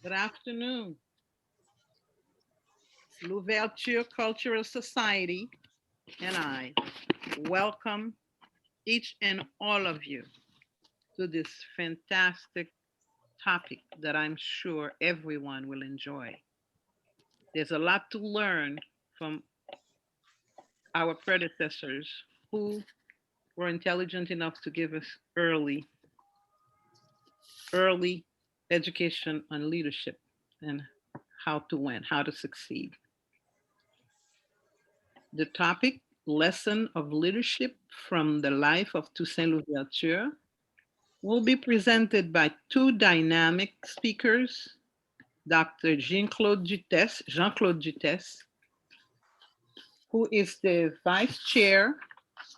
Good afternoon. L'Ouverture Cultural Society and I welcome each and all of you to this fantastic topic that I'm sure everyone will enjoy. There's a lot to learn from our predecessors who were intelligent enough to give us early education on leadership and how to win, how to succeed. The topic, Lesson of Leadership from the Life of Toussaint L'Ouverture, will be presented by two dynamic speakers, Dr. Jean-Claude Dutesse, who is the Vice Chair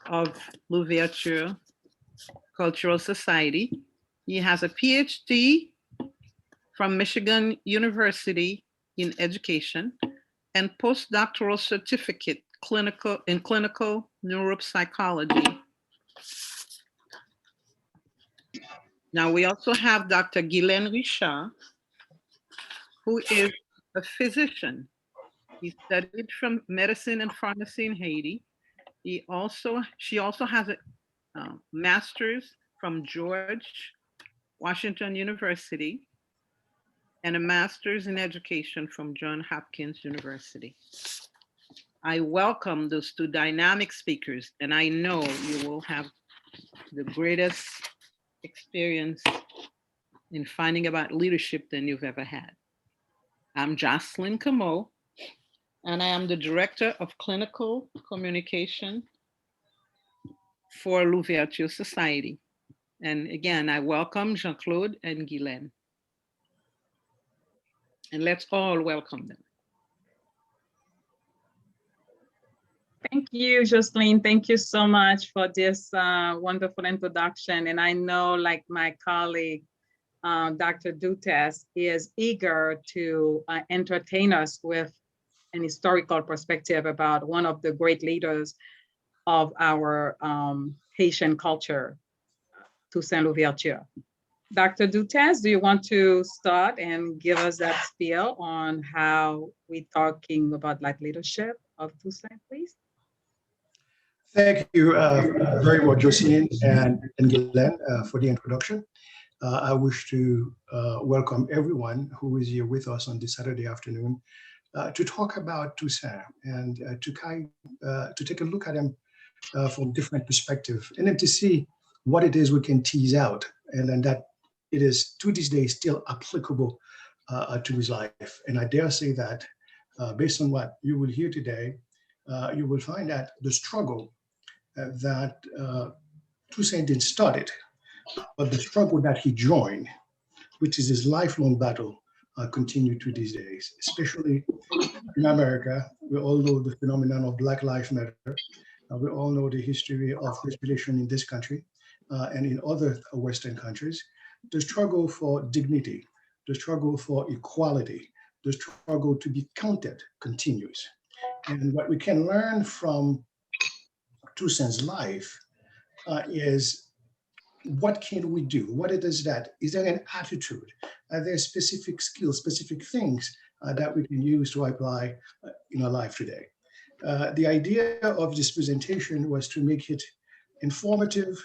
of L'Ouverture Cultural Society. He has a PhD from Michigan University in Education and postdoctoral certificate in clinical neuropsychology. Now we also have Dr. Guylaine Richard, who is a physician. He studied from medicine and pharmacy in Haiti. She also has a master's from George Washington University and a master's in education from Johns Hopkins University. I welcome those two dynamic speakers, and I know you will have the greatest experience in finding about leadership than you've ever had. I'm Jocelyn Camo, and I am the Director of Clinical Communication for L'Ouverture Society. And again, I welcome Jean-Claude and Guylaine. And let's all welcome them. Thank you, Jocelyn. Thank you so much for this wonderful introduction. And I know, like my colleague, Dr. Dutesse, is eager to entertain us with an historical perspective about one of the great leaders of our Haitian culture, Toussaint L'Ouverture. Dr. Dutesse, do you want to start and give us that spiel on how we're talking about like leadership of Toussaint, please? Thank you very much, Jocelyn and Guylaine, for the introduction. I wish to welcome everyone who is here with us on this Saturday afternoon to talk about Toussaint and to take a look at him from different perspectives, and then to see what it is we can tease out, and then that it is to this day still applicable to his life. And I dare say that based on what you will hear today, you will find that the struggle that Toussaint didn't start it, but the struggle that he joined, which is his lifelong battle, continued to these days, especially in America. We all know the phenomenon of Black Lives Matter. We all know the history of respiration in this country and in other Western countries. The struggle for dignity, the struggle for equality, the struggle to be counted continues. And what we can learn from Toussaint's life is what can we do? What it is that, is there an attitude? Are there specific skills, specific things that we can use to apply in our life today? The idea of this presentation was to make it informative,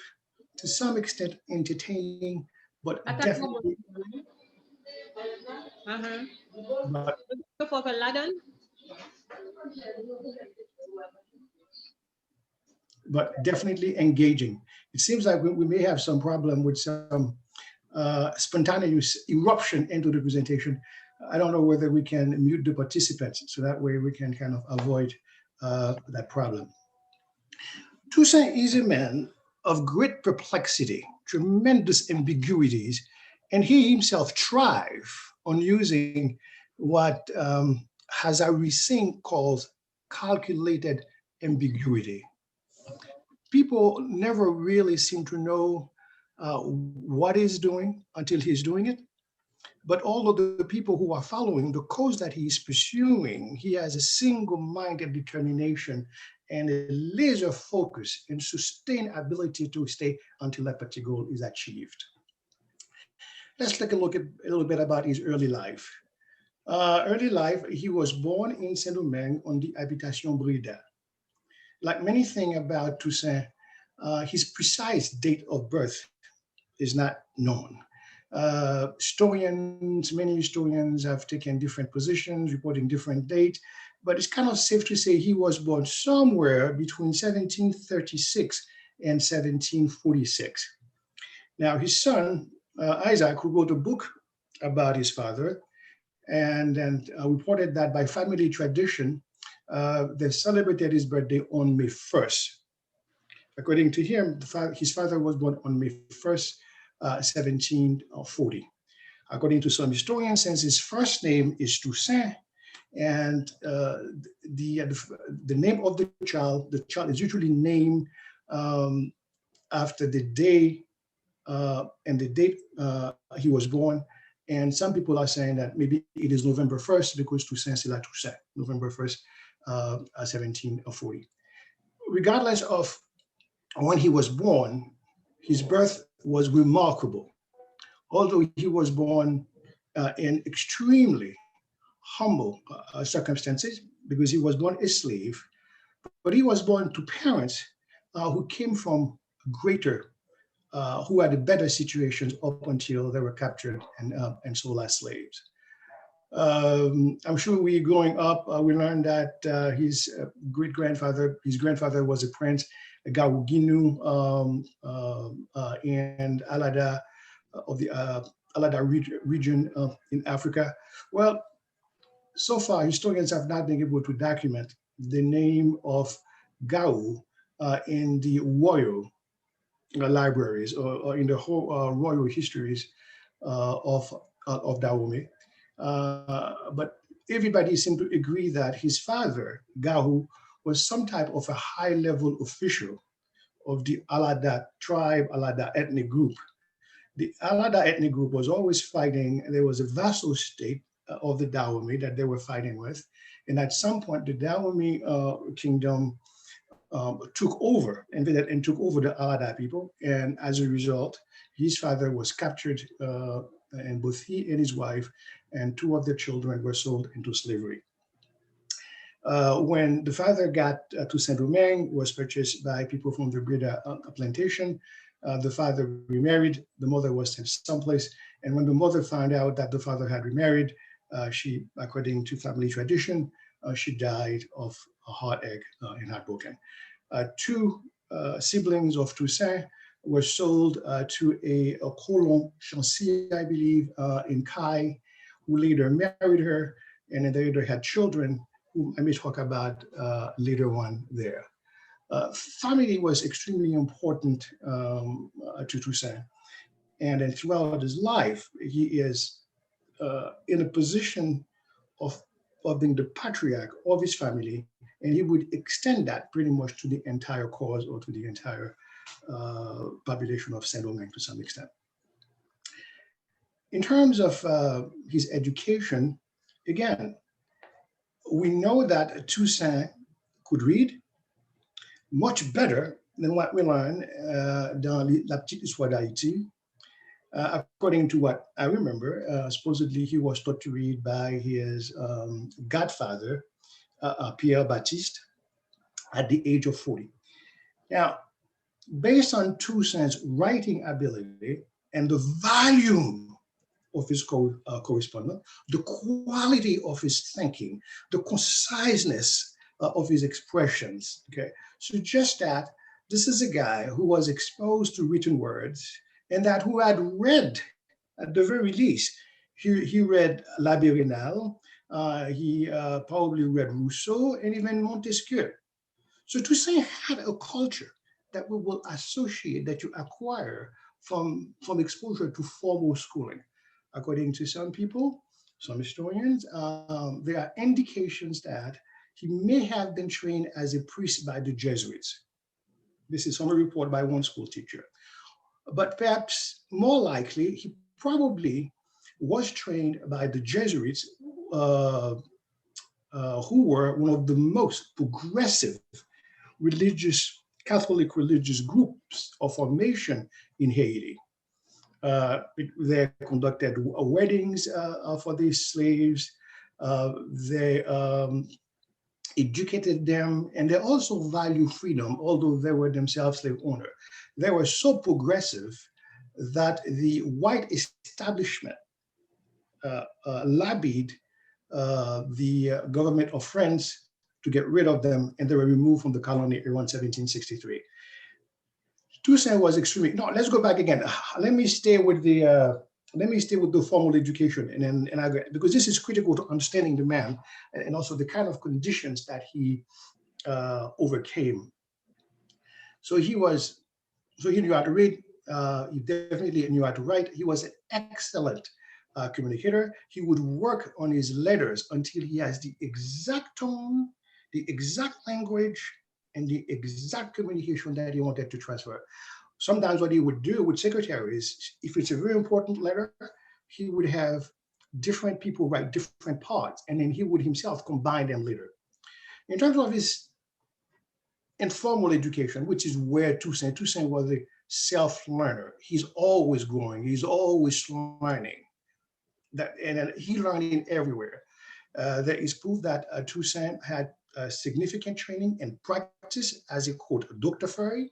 to some extent entertaining, but definitely, but definitely engaging. It seems like we may have some problem with some spontaneous eruption into the presentation. I don't know whether we can mute the participants, so that way we can kind of avoid that problem. Toussaint is a man of great perplexity, tremendous ambiguities, and he himself thrives on using what Hazari Singh calls calculated ambiguity. People never really seem to know what he's doing until he's doing it. But all of the people who are following the cause that he's pursuing, he has a single-minded determination and a laser focus and sustained ability to stay until that particular goal is achieved. Let's take a look at a little bit about his early life. Early life, he was born in Saint-Domingue on the Habitation Breda. Like many things about Toussaint, his precise date of birth is not known. Many historians have taken different positions, reporting different dates, but it's kind of safe to say he was born somewhere between 1736 and 1746. Now, his son, Isaac, who wrote a book about his father, and then reported that by family tradition, they celebrated his birthday on May 1st. According to him, his father was born on May 1st, 1740. According to some historians, since his first name is Toussaint, and the name of the child is usually named after the day and the date he was born. And some people are saying that maybe it is November 1st because Toussaint, c'est la Toussaint, November 1st, 1740. Regardless of when he was born, his birth was remarkable. Although he was born in extremely humble circumstances, because he was born a slave, but he was born to parents who came from greater, who had better situations up until they were captured and sold as slaves. I'm sure we growing up, we learned that his grandfather was a prince, Gaouginu, and Alada of the Alada region in Africa. Well, so far, historians have not been able to document the name of Gao in the royal libraries or in the whole royal histories of Dahomey. But everybody seemed to agree that his father, Gao, was some type of a high-level official of the Alada tribe, Alada ethnic group. The Alada ethnic group was always fighting. There was a vassal state of the Dahomey that they were fighting with. And at some point, the Dahomey kingdom took over, invaded and took over the Alada people. And as a result, his father was captured, and both he and his wife and two of their children were sold into slavery. When the father got to Saint-Domingue, was purchased by people from the Breda plantation. The father remarried, the mother was sent someplace. And when the mother found out that the father had remarried, she, according to family tradition, she died of a heartache and heartbroken. Two siblings of Toussaint were sold to a colon Chancy, I believe, in Kai, who later married her, and then they later had children, whom I may talk about later on there. Family was extremely important to Toussaint, and then throughout his life, he is in a position of being the patriarch of his family, and he would extend that pretty much to the entire cause or to the entire population of Saint-Domingue to some extent. In terms of his education, again, we know that Toussaint could read much better than what we learn dans La Petite Histoire d'Haïti. According to what I remember, supposedly he was taught to read by his godfather, Pierre Baptiste, at the age of 40. Now, based on Toussaint's writing ability and the volume of his correspondence, the quality of his thinking, the conciseness of his expressions, okay, suggests that this is a guy who was exposed to written words and that who had read, at the very least, he read L'Abbé Raynal, he probably read Rousseau and even Montesquieu. So Toussaint had a culture that we will associate, that you acquire from exposure to formal schooling. According to some people, some historians, there are indications that he may have been trained as a priest by the Jesuits. This is from a report by one school teacher. But perhaps more likely, he probably was trained by the Jesuits, who were one of the most progressive Catholic religious groups of formation in Haiti. They conducted weddings for these slaves. They educated them, and they also value freedom, although they were themselves slave owners. They were so progressive that the white establishment lobbied the government of France to get rid of them, and they were removed from the colony around 1763. Toussaint was extremely, no, let's go back again. Let me stay with the formal education, and I, because this is critical to understanding the man and also the kind of conditions that he overcame. So he knew how to read, he definitely knew how to write. He was an excellent communicator. He would work on his letters until he has the exact tone, the exact language, and the exact communication that he wanted to transfer. Sometimes what he would do with secretaries, if it's a very important letter, he would have different people write different parts, and then he would himself combine them later. In terms of his informal education, which is where Toussaint was a self-learner. He's always growing, he's always learning. And he learning everywhere. There is proof that Toussaint had significant training and practice as a quote doctor fairy.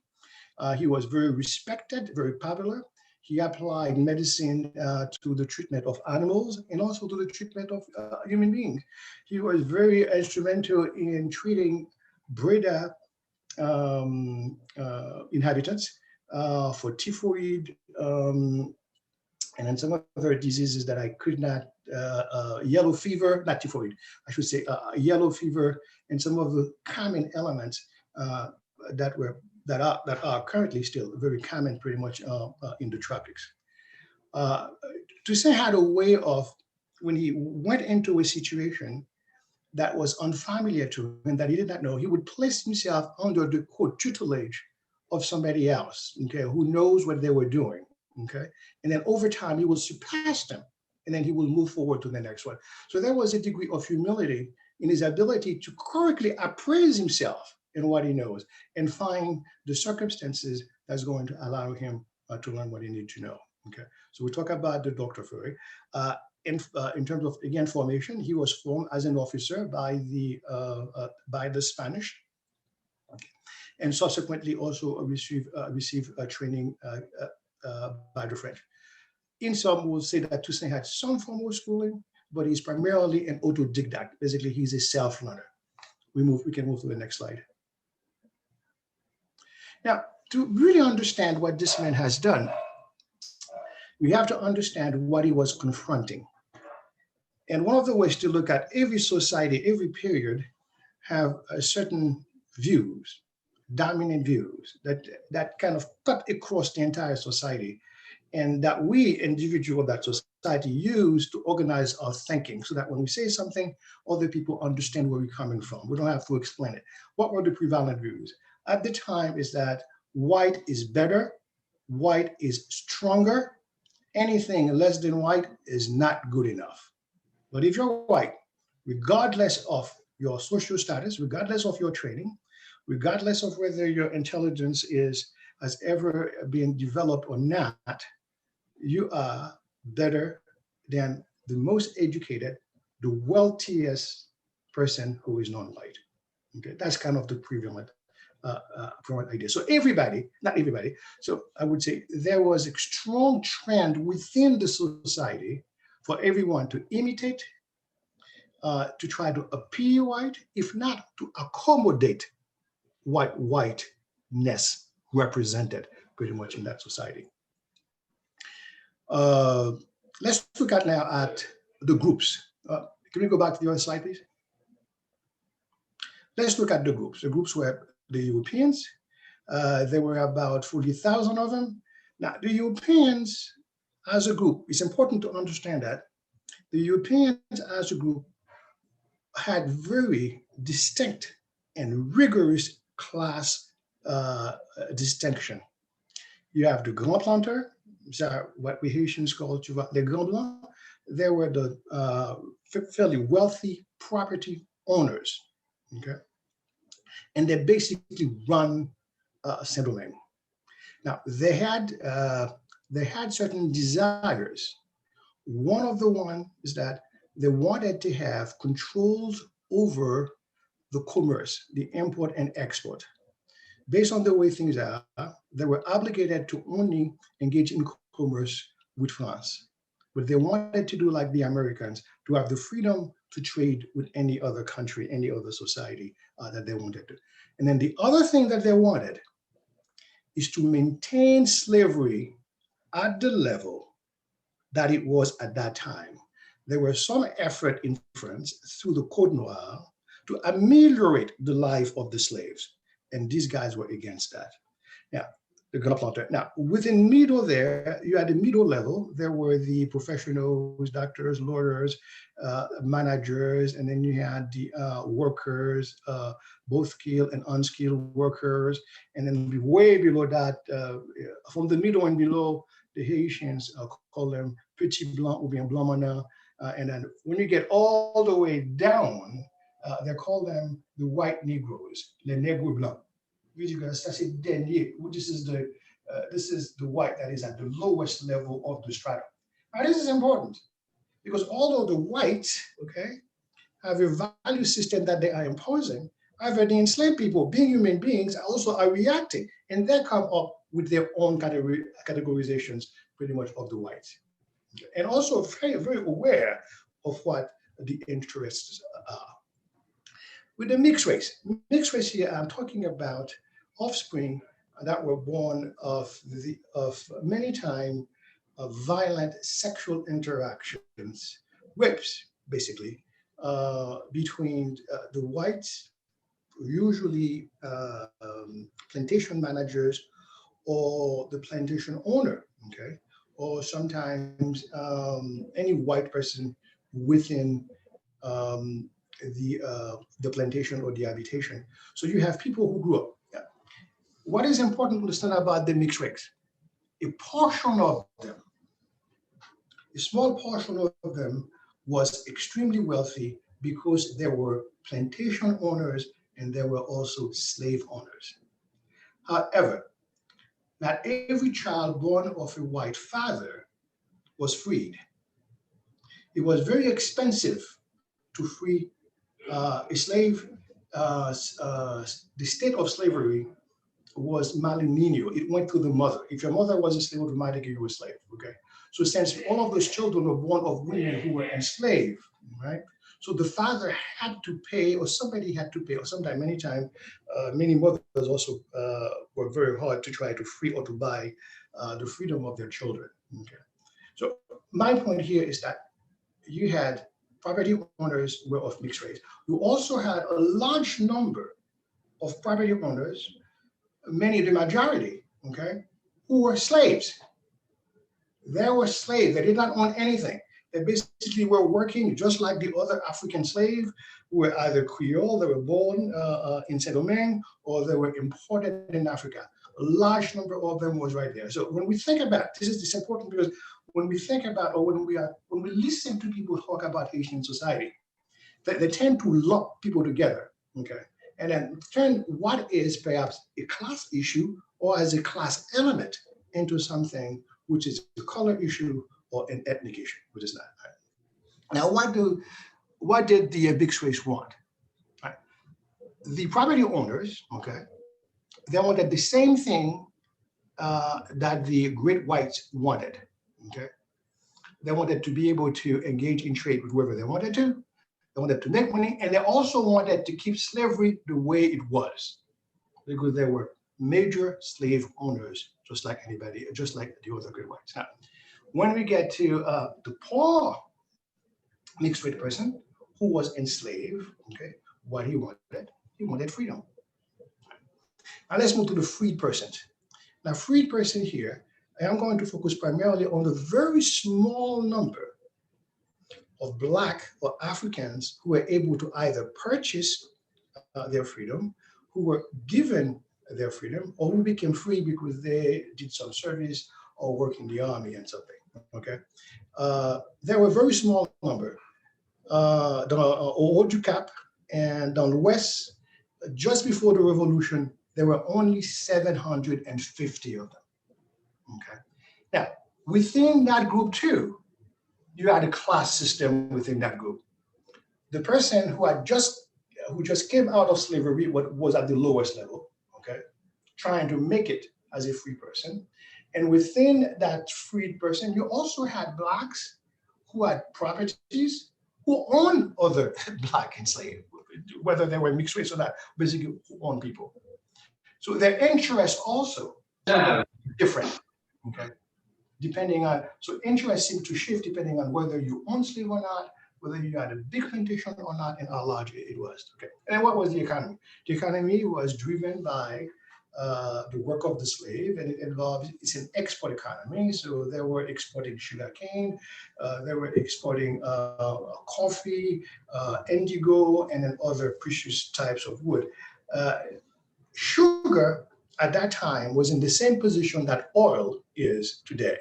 He was very respected, very popular. He applied medicine to the treatment of animals and also to the treatment of human beings. He was very instrumental in treating Breda inhabitants for typhoid and then some other diseases that I could not, yellow fever, not typhoid, I should say yellow fever, and some of the common elements that are currently still very common pretty much in the tropics. Toussaint had a way of, when he went into a situation that was unfamiliar to him, that he did not know, he would place himself under the quote tutelage of somebody else, okay, who knows what they were doing, okay? And then over time, he will surpass them, and then he will move forward to the next one. So there was a degree of humility in his ability to correctly appraise himself in what he knows and find the circumstances that's going to allow him to learn what he needs to know, okay? So we talk about the Dr. Furry. In terms of, again, formation, he was formed as an officer by the Spanish, okay, and subsequently also received training by the French. In some, we'll say that Toussaint had some formal schooling, but he's primarily an autodidact. Basically, he's a self-learner. We can move to the next slide. Now, to really understand what this man has done, we have to understand what he was confronting. And one of the ways to look at every society, every period, have a certain views, dominant views that kind of cut across the entire society, and that we individuals, that society, use to organize our thinking, so that when we say something, other people understand where we're coming from. We don't have to explain it. What were the prevalent views at the time? Is that white is better, white is stronger, anything less than white is not good enough. But if you're white, regardless of your social status, regardless of your training, regardless of whether your intelligence has ever been developed or not, you are better than the most educated, the wealthiest person who is non-white. Okay, that's kind of the prevalent idea. So everybody, not everybody, so I would say there was a strong trend within the society for everyone to imitate, to try to appear white, if not to accommodate what whiteness represented pretty much in that society. Let's look at now at the groups. Can we go back to the other slide, please? Let's look at the groups. The groups were the Europeans. There were about 40,000 of them. Now, the Europeans as a group, it's important to understand that the Europeans as a group had very distinct and rigorous class distinction. You have the Grand Planter, what we Haitians call les Grands Blancs. They were the fairly wealthy property owners, okay? And they basically run Saint-Domingue. Now, they had they had certain desires. One of the one is that they wanted to have controls over the commerce, the import and export. Based on the way things are, they were obligated to only engage in commerce with France. But they wanted to do like the Americans, to have the freedom to trade with any other country, any other society that they wanted to. And then the other thing that they wanted is to maintain slavery at the level that it was at that time. There was some effort in France through the Code Noir to ameliorate the life of the slaves. And these guys were against that. Now, the Grand Planter. Now, within middle there, you had the middle level. There were the professionals, doctors, lawyers, managers, and then you had the workers, both skilled and unskilled workers. And then way below that, from the middle and below, the Haitians call them Petit Blanc ou bien Blanc Mana. And then when you get all the way down, they call them the white Negroes, les Nègres Blancs. This is the white that is at the lowest level of the strata. Now this is important because although the whites, okay, have a value system that they are imposing, however, the enslaved people, being human beings, also are reacting, and they come up with their own categorizations, pretty much of the whites, okay. And also very, very aware of what the interests are. With the mixed race here, I'm talking about offspring that were born of many times violent sexual interactions, rapes, basically, between the whites, usually plantation managers or the plantation owner, okay, or sometimes any white person within the plantation or the habitation. So you have people who grew up. Yeah. What is important to understand about the mixed race? A portion of them, a small portion of them was extremely wealthy because there were plantation owners and there were also slave owners. However, not every child born of a white father was freed. It was very expensive to free a slave. The state of slavery was maligno. It went to the mother. If your mother was a slave, automatically you were a slave, okay? So since all of those children were born of women who were enslaved, right? So the father had to pay, or somebody had to pay, or sometimes, many times, many mothers also were very hard to try to free or to buy the freedom of their children, okay? So my point here is that you had property owners were of mixed race. You also had a large number of property owners, many, the majority, okay, who were slaves. They were slaves. They did not own anything. They basically were working just like the other African slaves who were either Creole, they were born in Saint-Domingue, or they were imported in Africa. A large number of them was right there. So when we think about, this is important because when we think about, or when we listen to people talk about Haitian society, they tend to lump people together, okay? And then turn what is perhaps a class issue or as a class element into something which is a color issue or an ethnic issue, which is not. Right? Now, what did the mixed race want? Right? The property owners, okay, they wanted the same thing that the great whites wanted, okay? They wanted to be able to engage in trade with whoever they wanted to. They wanted to make money, and they also wanted to keep slavery the way it was, because they were major slave owners, just like anybody, just like the other great whites. Now, when we get to the poor mixed race person who was enslaved, okay, what he wanted freedom. Now let's move to the freed person. Now, freed person here, I am going to focus primarily on the very small number of Black or Africans who were able to either purchase their freedom, who were given their freedom, or who became free because they did some service or work in the army and something, okay? There were a very small number. Au Cap and down the west, just before the revolution, there were only 750 of them, okay? Now, within that group too, you had a class system within that group. The person who just came out of slavery was at the lowest level, okay, trying to make it as a free person. And within that freed person, you also had Blacks who had properties, who owned other Black enslaved, whether they were mixed race or not, basically who owned people. So their interests also different, okay? Depending on, so interests seem to shift depending on whether you own slave or not, whether you had a big plantation or not, and how large it was, okay? And what was the economy? The economy was driven by the work of the slave, and it involves, it's an export economy, so they were exporting sugarcane, they were exporting coffee, indigo, and then other precious types of wood. Sugar at that time was in the same position that oil is today.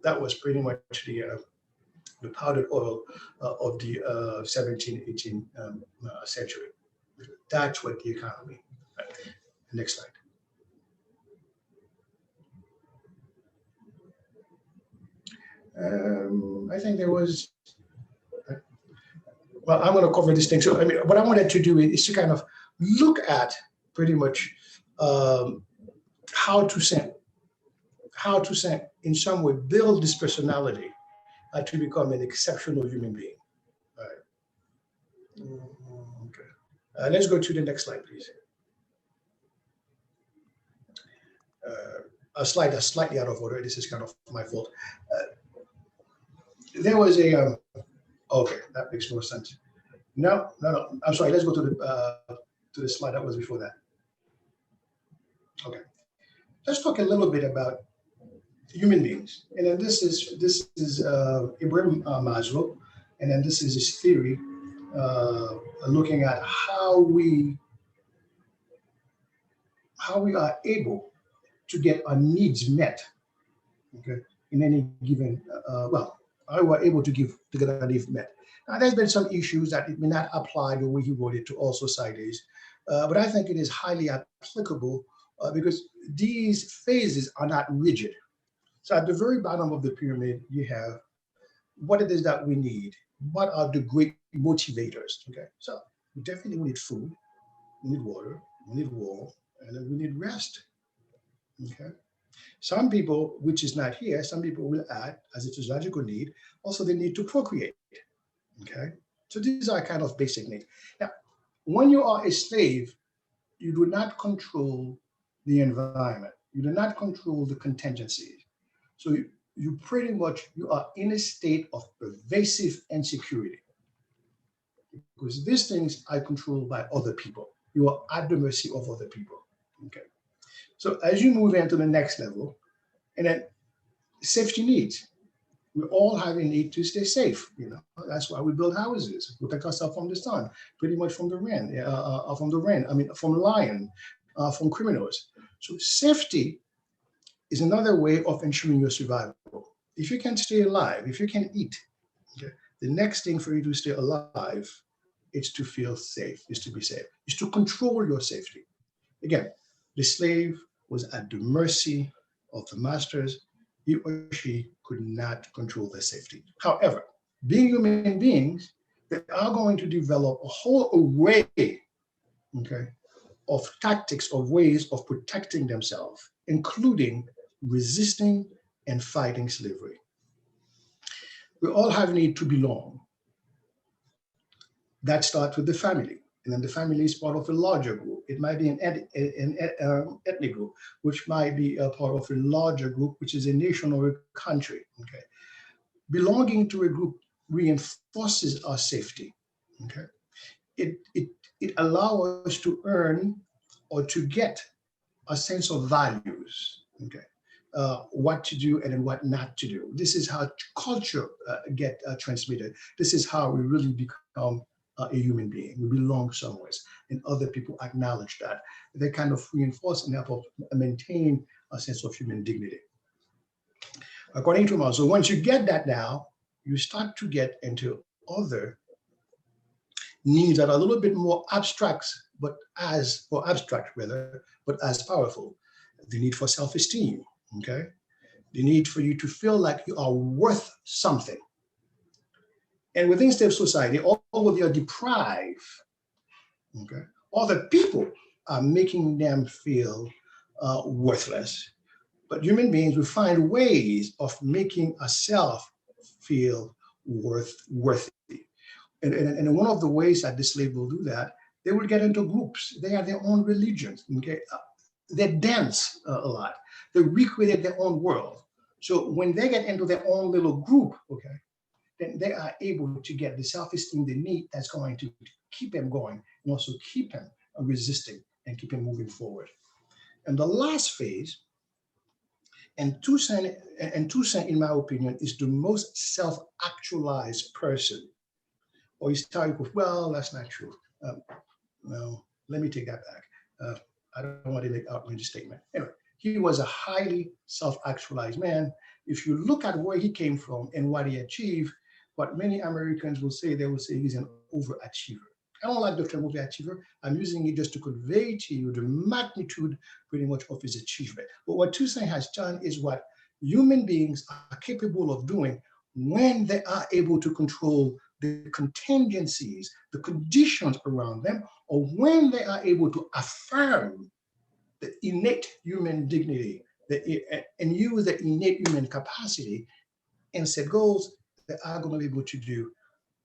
That was pretty much the powdered oil of the 17th, 18th century. That's what the economy. Right. Next slide. I think there was, well, I'm going to cover this thing. So, I mean, what I wanted to do is to kind of look at pretty much how Toussaint in some way build this personality to become an exceptional human being. All right. Okay. Let's go to the next slide, please. A slide that's slightly out of order. This is kind of my fault. There was a, okay, that makes more sense. No, I'm sorry. Let's go to the slide that was before that. Okay. Let's talk a little bit about human beings. And then this is Abraham Maslow, and then this is his theory looking at how we are able to get our needs met, okay, in any given, well, how we are able to get our needs met. Now, there's been some issues that it may not apply the way he wrote it to all societies, but I think it is highly applicable because these phases are not rigid. So at the very bottom of the pyramid, you have what it is that we need. What are the great motivators, okay? So we definitely need food, we need water, we need warmth, and then we need rest. Okay. Some people, which is not here, some people will add as a physiological need, also the need to procreate. Okay. So these are kind of basic needs. Now, when you are a slave, you do not control the environment. You do not control the contingencies. So you pretty much, you are in a state of pervasive insecurity because these things are controlled by other people. You are at the mercy of other people. Okay. So as you move into the next level, and then safety needs. We all have a need to stay safe. You know, that's why we build houses, protect ourselves from the sun, pretty much from the rain, from lion, from criminals. So safety is another way of ensuring your survival. If you can stay alive, if you can eat, okay, the next thing for you to stay alive is to feel safe, is to be safe, is to control your safety. Again, the slave was at the mercy of the masters. He or she could not control their safety. However, being human beings, they are going to develop a whole array, okay, of tactics, of ways of protecting themselves, including resisting and fighting slavery. We all have a need to belong. That starts with the family. And then the family is part of a larger group. It might be an ethnic group, which might be a part of a larger group, which is a nation or a country. Okay, belonging to a group reinforces our safety. Okay, it allows us to earn or to get a sense of values. Okay, what to do and then what not to do. This is how culture get transmitted. This is how we really become a human being. We belong somewhere, and other people acknowledge that. They kind of reinforce and help maintain a sense of human dignity. According to Maslow, once you get that now, you start to get into other needs that are a little bit more abstract, but as powerful. The need for self-esteem, okay? the need for you to feel like you are worth something. And within slave society, although they are deprived, okay, other people are making them feel worthless. But human beings will find ways of making ourselves feel worthy. And one of the ways that the slave will do that, they will get into groups. They have their own religions. Okay, they dance a lot. They recreate their own world. So when they get into their own little group, okay, then they are able to get the self-esteem they need that's going to keep them going and also keep them resisting and keep them moving forward. And the last phase, and Toussaint, in my opinion, is the most self-actualized person. Or historical, well, that's not true. No, let me take that back. I don't want to make outlandish statement. Anyway, he was a highly self-actualized man. If you look at where he came from and what he achieved, what many Americans will say, they will say he's an overachiever. I don't like the term overachiever. I'm using it just to convey to you the magnitude pretty much of his achievement. But what Toussaint has done is what human beings are capable of doing when they are able to control the contingencies, the conditions around them, or when they are able to affirm the innate human dignity and use the innate human capacity and set goals that are going to be able to do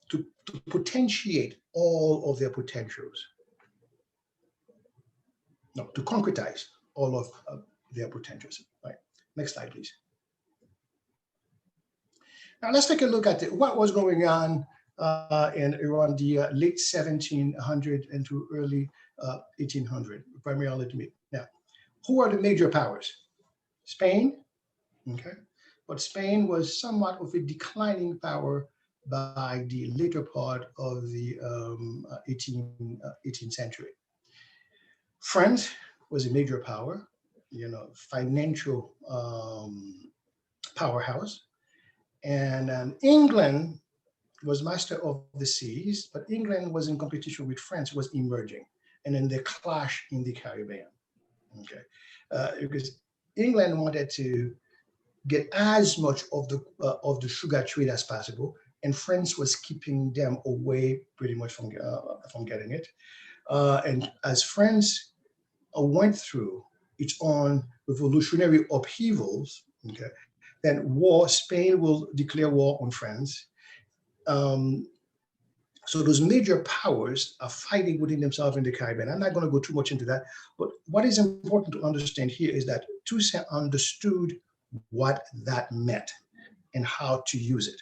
to potentiate all of their potentials. No, to concretize all of their potentials. Right. Next slide, please. Now let's take a look at what was going on in around the late 1700 into early 1800, primarily to me. Now, who are the major powers? Spain, okay, but Spain was somewhat of a declining power by the later part of the 18th century. France was a major power, financial powerhouse, and England was master of the seas, but England was in competition with France, was emerging, and then they clashed in the Caribbean. Okay, because England wanted to get as much of the sugar trade as possible, and France was keeping them away pretty much from getting it. And as France went through its own revolutionary upheavals, okay, then Spain will declare war on France. So those major powers are fighting within themselves in the Caribbean. I'm not going to go too much into that, but what is important to understand here is that Toussaint understood what that meant and how to use it.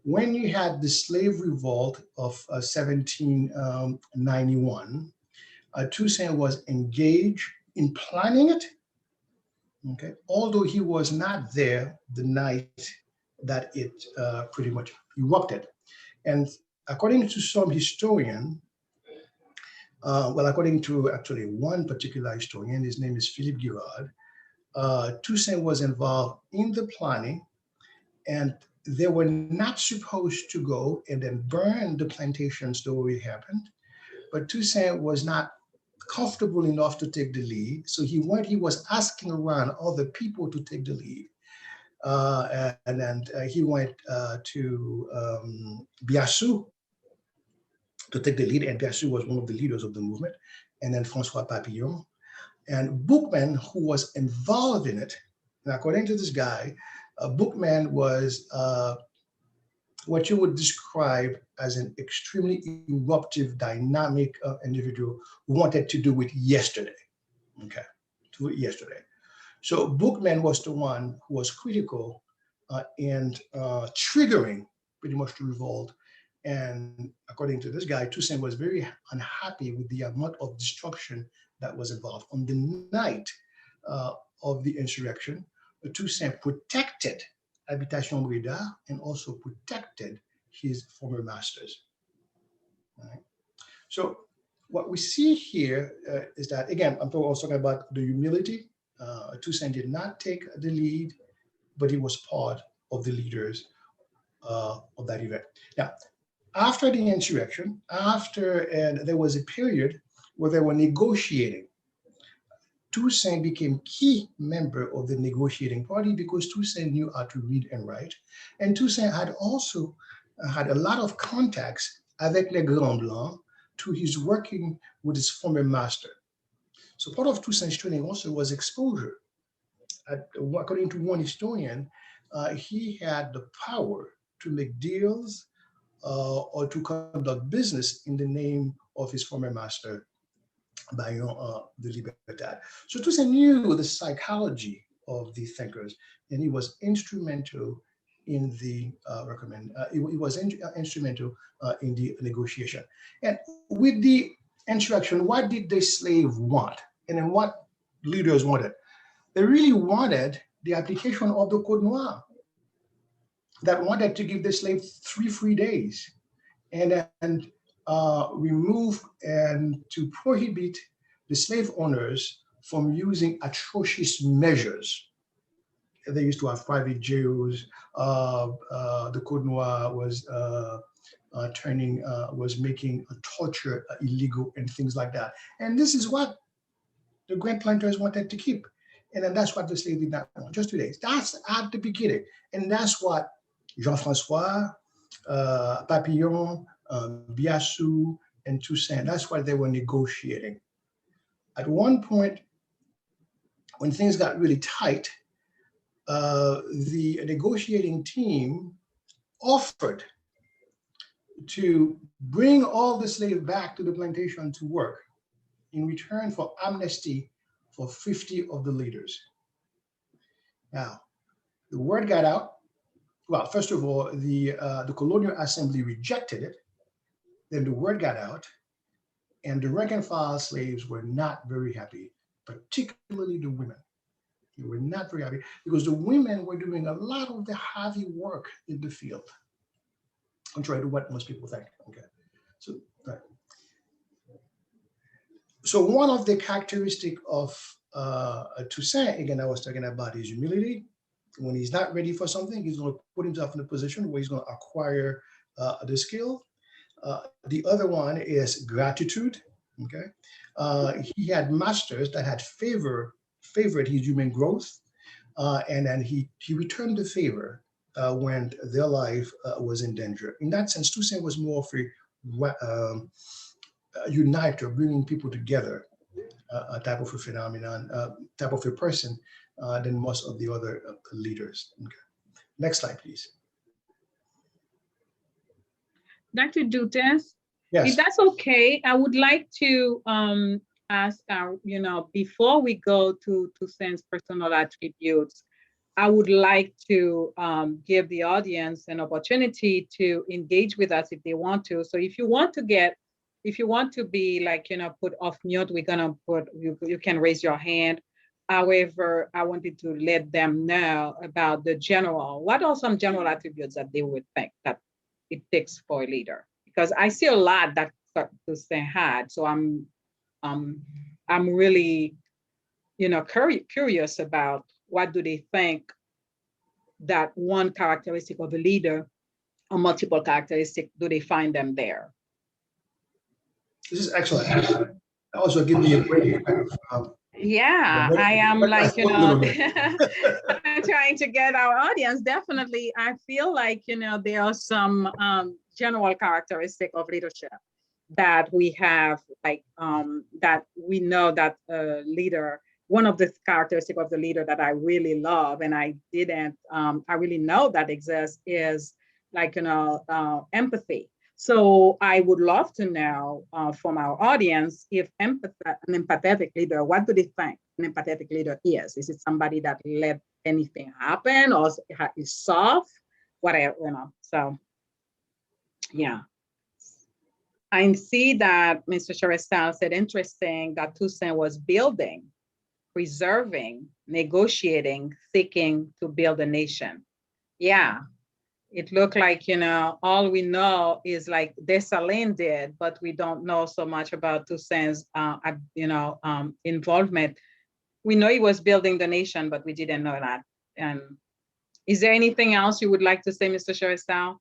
When you had the slave revolt of 1791, Toussaint was engaged in planning it, okay, although he was not there the night that it pretty much erupted. And according to some historian, according to actually one particular historian, his name is Philippe Girard, Toussaint was involved in the planning, and they were not supposed to go and then burn the plantations the way it happened, but Toussaint was not comfortable enough to take the lead, so he was asking around other people to take the lead. And then he went to Biassou to take the lead, and Biassou was one of the leaders of the movement, and then Francois Papillon. And Boukman, who was involved in it, and according to this guy, Boukman was what you would describe as an extremely eruptive, dynamic individual who wanted to do it yesterday. Okay, do it yesterday. So Boukman was the one who was critical in triggering pretty much the revolt. And according to this guy, Toussaint was very unhappy with the amount of destruction that was involved. On the night of the insurrection, Toussaint protected Habitation Breda and also protected his former masters. Right? So what we see here is that, again, I'm also talking about the humility. Toussaint did not take the lead, but he was part of the leaders of that event. Now, after the insurrection, and there was a period where they were negotiating. Toussaint became key member of the negotiating party because Toussaint knew how to read and write. And Toussaint had also had a lot of contacts avec les Grands Blancs to his working with his former master. So part of Toussaint's training also was exposure. According to one historian, he had the power to make deals or to conduct business in the name of his former master, Bayon de Libertad. So Toussaint knew the psychology of the thinkers, and he was instrumental in the instrumental in the negotiation. And with the instruction, what did the slave want? And then what leaders wanted? They really wanted the application of the Code Noir that wanted to give the slave 3 free days and remove and to prohibit the slave owners from using atrocious measures. They used to have private jails. The Code Noir was making torture illegal and things like that. And this is what the Grand Planters wanted to keep. And then that's what the slave did not want, just 2 days. That's at the beginning. And that's what Jean-François, Papillon, Biassou, and Toussaint, that's why they were negotiating. At one point, when things got really tight, the negotiating team offered to bring all the slaves back to the plantation to work in return for amnesty for 50 of the leaders. Now, the word got out. Well, first of all, the Colonial Assembly rejected it. Then the word got out, and the rank and file slaves were not very happy, particularly the women. They were not very happy because the women were doing a lot of the heavy work in the field, contrary to what most people think. Okay, so right. So one of the characteristics of Toussaint, again, I was talking about his humility. When he's not ready for something, he's going to put himself in a position where he's going to acquire the skill. The other one is gratitude. Okay, he had masters that had favored his human growth, and then he returned the favor when their life was in danger. In that sense, Toussaint was more of a uniter, bringing people together, a type of a phenomenon, type of a person than most of the other leaders. Okay. Next slide, please. Dr. Dutes, Yes. if that's okay, I would like to ask, before we go to Toussaint's personal attributes, I would like to give the audience an opportunity to engage with us if they want to. So if you want to be like, put off mute, we're gonna put, you can raise your hand. However, I wanted to let them know about what are some general attributes that they would think that it takes for a leader? Because I see a lot that Toussaint had. So I'm really, curious about what do they think that one characteristic of a leader or multiple characteristics, do they find them there? This is excellent. Also give me a break. Yeah, I am like, I'm trying to get our audience. Definitely, I feel like, there are some general characteristic of leadership that we have, like that we know that a leader, one of the characteristics of the leader that I really love, and I really know that exists, is like, empathy. So I would love to know from our audience if an empathetic leader, what do they think an empathetic leader is? Is it somebody that let anything happen, or is soft, whatever, so yeah. I see that Mr. Charestal said, interesting that Toussaint was building, preserving, negotiating, seeking to build a nation. Yeah. It looked like, all we know is like Dessalines did, but we don't know so much about Toussaint's, involvement. We know he was building the nation, but we didn't know that. And is there anything else you would like to say, Mr. Charestal?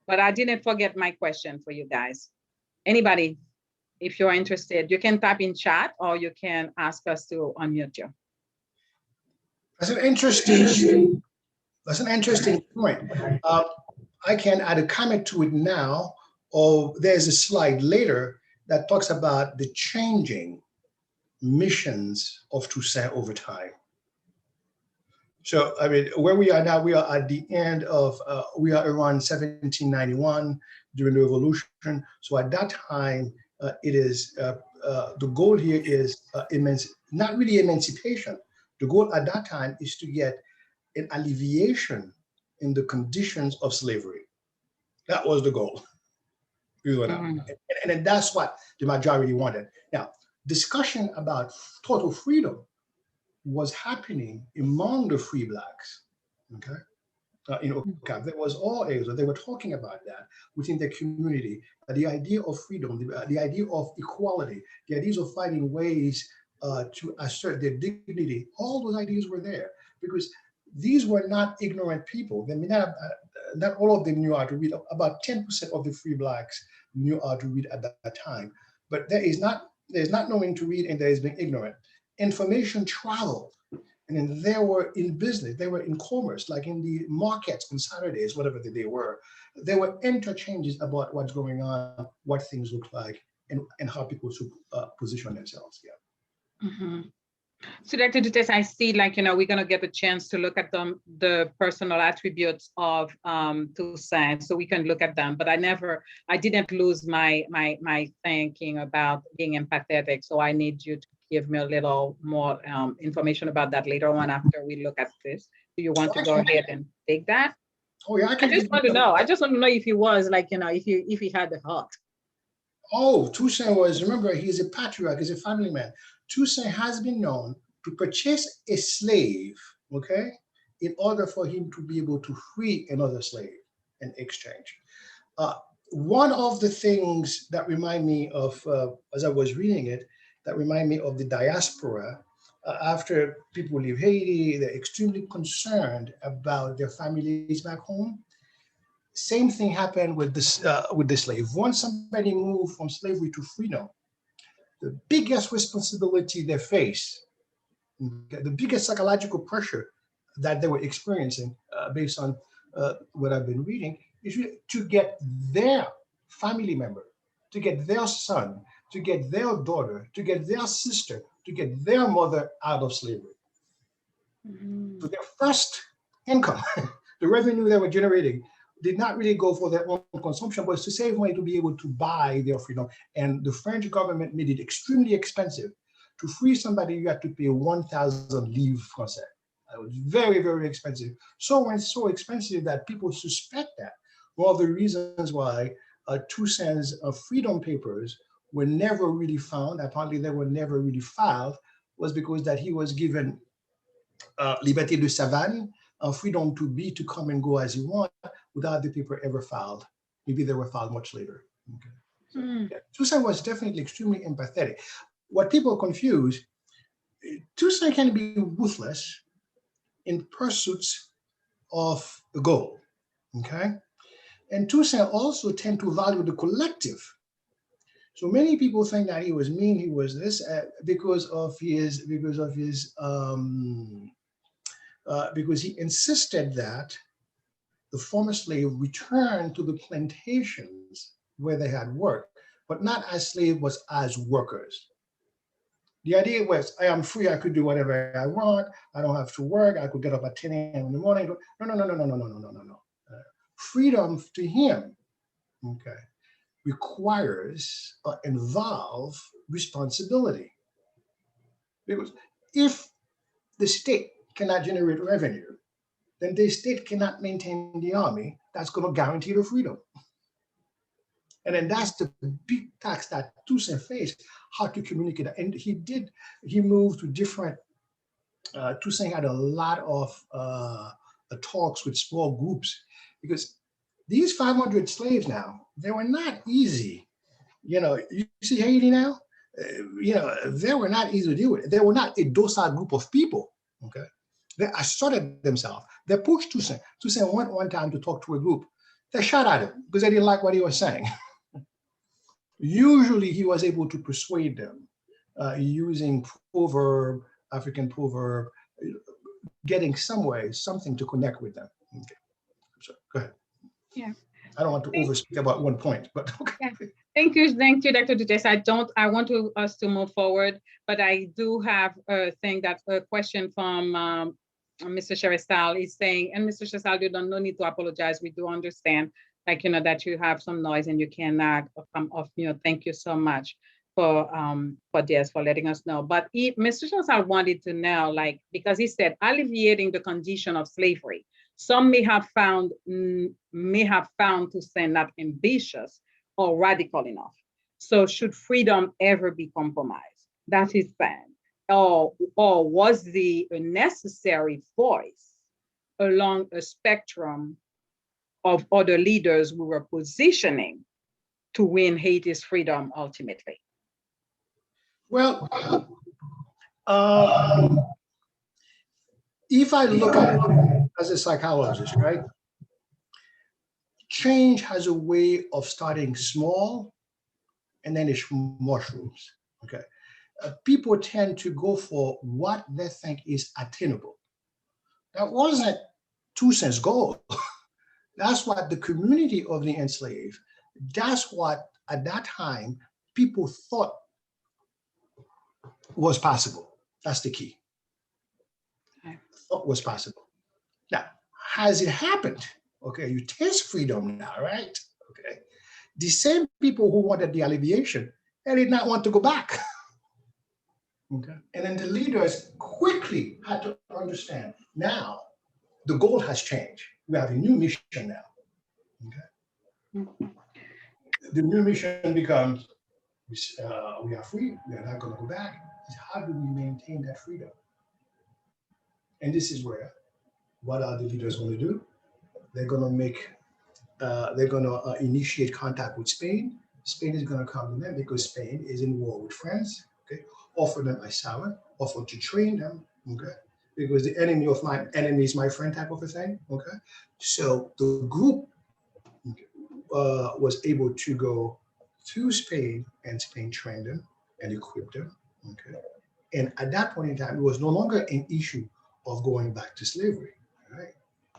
But I didn't forget my question for you guys. Anybody? if you're interested. You can type in chat or you can ask us to unmute you. That's an interesting point. I can add a comment to it now, or there's a slide later that talks about the changing missions of Toussaint over time. So, I mean, where we are now, we are at the end of, we are around 1791 during the revolution. So at that time, it is, the goal here is not really emancipation. The goal at that time is to get an alleviation in the conditions of slavery. That was the goal. And that's what the majority wanted. Now, discussion about total freedom was happening among the free blacks, okay? In OCAP, there was all areas, they were talking about that within the community, the idea of freedom, the idea of equality, the ideas of finding ways to assert their dignity. All those ideas were there because these were not ignorant people. They may not all of them knew how to read. About 10% of the free blacks knew how to read at that time. But there's not knowing to read and there is being ignorant. Information traveled. And then they were in business, they were in commerce, like in the markets on Saturdays, whatever they were. There were interchanges about what's going on, what things look like, and how people should position themselves. Yeah. Mm-hmm. So Dr. Dutes, I see, like, we're going to get a chance to look at the personal attributes of Toussaint, so we can look at them. But I didn't lose my thinking about being empathetic. So I need you to give me a little more information about that later on after we look at this. Do you want to go ahead and take that? Oh yeah, I just want to know. I just want to know if he was like, if he had the heart. Oh, Toussaint was, remember, he's a patriarch, he's a family man. Toussaint has been known to purchase a slave, okay, in order for him to be able to free another slave in exchange. One of the things that remind me of, as I was reading it, that remind me of the diaspora. After people leave Haiti, they're extremely concerned about their families back home. Same thing happened with the slave. Once somebody moved from slavery to freedom, the biggest responsibility they face, the biggest psychological pressure that they were experiencing, based on what I've been reading, is to get their family member, to get their son, to get their daughter, to get their sister, to get their mother out of slavery. Mm-hmm. So their first income, the revenue they were generating, did not really go for their own consumption, but to save money to be able to buy their freedom. And the French government made it extremely expensive. To free somebody, you had to pay 1,000 livres français. It was very, very expensive. So expensive that people suspect that. One of the reasons why Toussaint's freedom papers were never really found, apparently they were never really filed, was because that he was given liberté de savane, freedom to come and go as he wanted, without the paper ever filed. Maybe they were filed much later. Okay. So, yeah, Toussaint was definitely extremely empathetic. What people confuse, Toussaint can be ruthless in pursuits of the goal, okay? And Toussaint also tend to value the collective. So many people think that he was mean, he was this, because he insisted that the former slave return to the plantations where they had worked, but not as slaves, but as workers. The idea was, I am free, I could do whatever I want, I don't have to work, I could get up at 10 a.m. in the morning. No. Freedom to him, okay, requires or involve responsibility. Because if the state cannot generate revenue, then the state cannot maintain the army that's going to guarantee the freedom. And then that's the big tax that Toussaint faced, how to communicate. And he moved to different, Toussaint had a lot of talks with small groups, because these 500 slaves now, they were not easy. You see Haiti now, they were not easy to deal with. They were not a docile group of people, okay? They asserted themselves. They pushed Toussaint. Toussaint went one time to talk to a group. They shot at him because they didn't like what he was saying. Usually he was able to persuade them using proverb, African proverb, getting something to connect with them. Okay, so go ahead. Yeah. I don't want to overspeak about one point, but okay. Yeah. Thank you, Dr. Dutes. I want us to move forward, but I do have a question from Mr. Cherestal is saying, and Mr. Cherestal, you don't no need to apologize. We do understand, like, that you have some noise and you cannot come off mute. Thank you so much for this, for letting us know. But Mr. Cherestal wanted to know, like, because he said alleviating the condition of slavery. Some may have found Toussaint not ambitious or radical enough. So should freedom ever be compromised? That is bad. Or was the necessary voice along a spectrum of other leaders who were positioning to win Haiti's freedom ultimately? Well, if I look at it as a psychologist, right? Change has a way of starting small and then it mushrooms, okay? People tend to go for what they think is attainable. That wasn't Toussaint's goal. That's what the community of the enslaved, that's what at that time people thought was possible. That's the key. Thought was possible. Now, has it happened? Okay, you taste freedom now, right? Okay. The same people who wanted the alleviation, they did not want to go back. Okay. And then the leaders quickly had to understand, now the goal has changed. We have a new mission now. Okay. The new mission becomes, we are free, we are not going to go back. How do we maintain that freedom? And this is where, what are the leaders going to do? They're going to initiate contact with Spain. Spain is going to come to them because Spain is in war with France. Okay, offer them asylum, offer to train them. Okay, because the enemy of my enemy is my friend type of a thing. Okay, so the group was able to go to Spain, and Spain trained them and equipped them. Okay, and at that point in time, it was no longer an issue of going back to slavery. Right.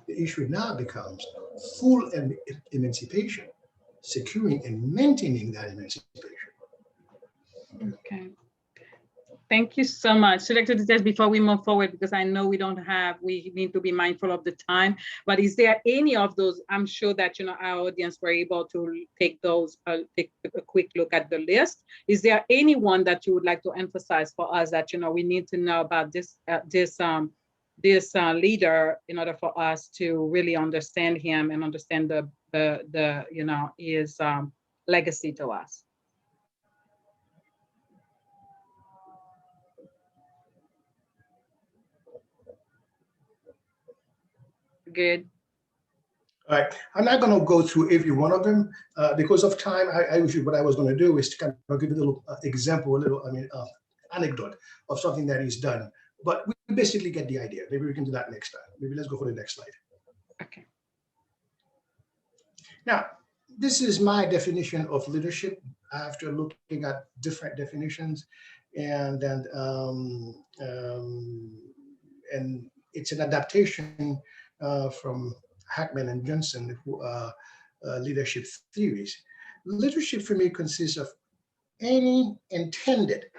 The issue now becomes full emancipation, securing and maintaining that emancipation. Okay. Thank you so much. So, Dr. Dutes, before we move forward, because I know we need to be mindful of the time, but is there any of those, I'm sure that, our audience were able to take take a quick look at the list. Is there anyone that you would like to emphasize for us that, we need to know about this leader in order for us to really understand him and understand his legacy to us? Good. All right, I'm not going to go through every one of them because of time. I usually, what I was going to do is to kind of give a little example, anecdote of something that he's done. But we basically get the idea. Maybe we can do that next time. Maybe let's go for the next slide. Okay. Now, this is my definition of leadership after looking at different definitions, and it's an adaptation from Hackman and Johnson leadership theories. Leadership for me consists of any intended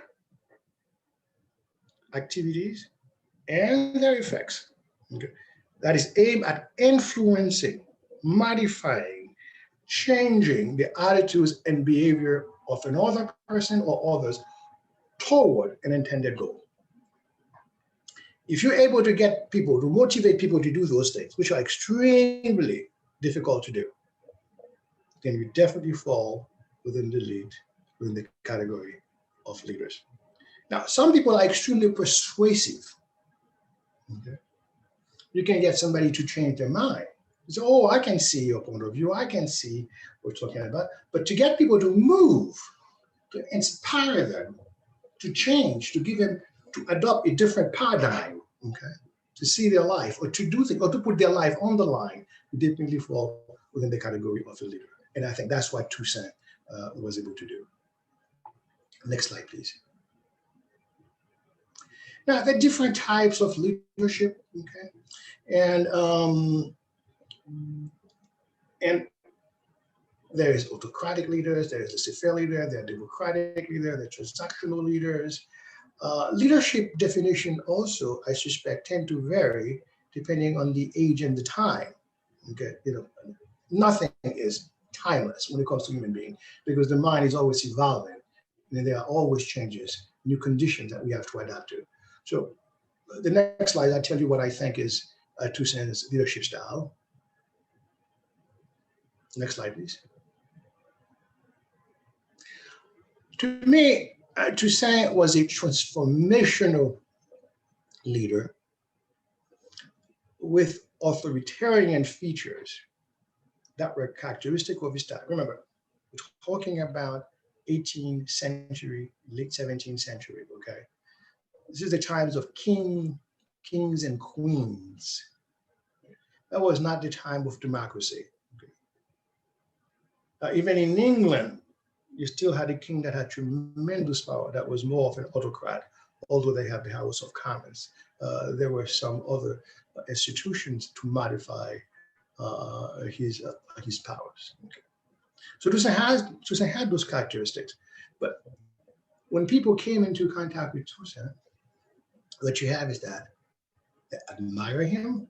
activities and their effects, okay, that is aimed at influencing, modifying, changing the attitudes and behavior of another person or others toward an intended goal. If you're able to get people, to motivate people to do those things, which are extremely difficult to do, then you definitely fall within the category of leaders. Now, some people are extremely persuasive. Okay? You can get somebody to change their mind. You say, oh, I can see your point of view. I can see what you're talking about. But to get people to move, to inspire them, to change, to give them, to adopt a different paradigm, okay, to see their life or to do things or to put their life on the line, you definitely fall within the category of a leader. And I think that's why Toussaint was able to do. Next slide, please. Now, there are different types of leadership, okay? And there is autocratic leaders, there is laissez-faire leader, there are democratic leaders, there are transactional leaders. Leadership definition also, I suspect, tend to vary depending on the age and the time. Okay, nothing is timeless when it comes to human being because the mind is always evolving and there are always changes, new conditions that we have to adapt to. So the next slide, I tell you what I think is Toussaint's leadership style. Next slide, please. To me, Toussaint was a transformational leader with authoritarian features that were characteristic of his time. Remember, we're talking about 18th century, late 17th century, okay? This is the times of kings and queens. That was not the time of democracy. Okay? Even in England, you still had a king that had tremendous power that was more of an autocrat, although they have the House of Commons. There were some other institutions to modify his powers. Okay. So Toussaint had those characteristics, but when people came into contact with Toussaint, what you have is that they admire him,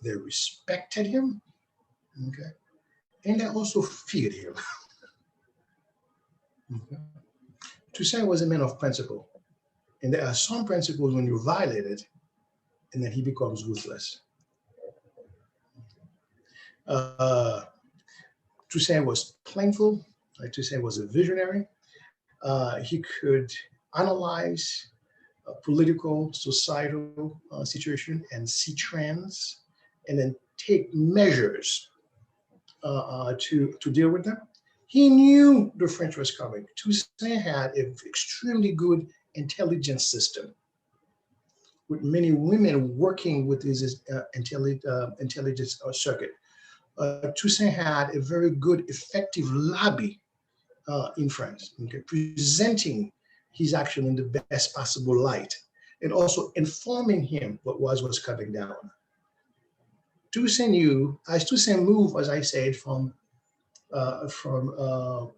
they respected him, okay, and they also feared him. Okay. Toussaint was a man of principle, and there are some principles when you violate it, and then he becomes ruthless. Toussaint was playful. Toussaint was a visionary. He could analyze political, societal situation and see trends, and then take measures to deal with them. He knew the French was coming. Toussaint had an extremely good intelligence system with many women working with his intelligence circuit. Toussaint had a very good, effective lobby in France, okay, presenting his action in the best possible light and also informing him what was coming down. Toussaint knew, as Toussaint moved, as I said, from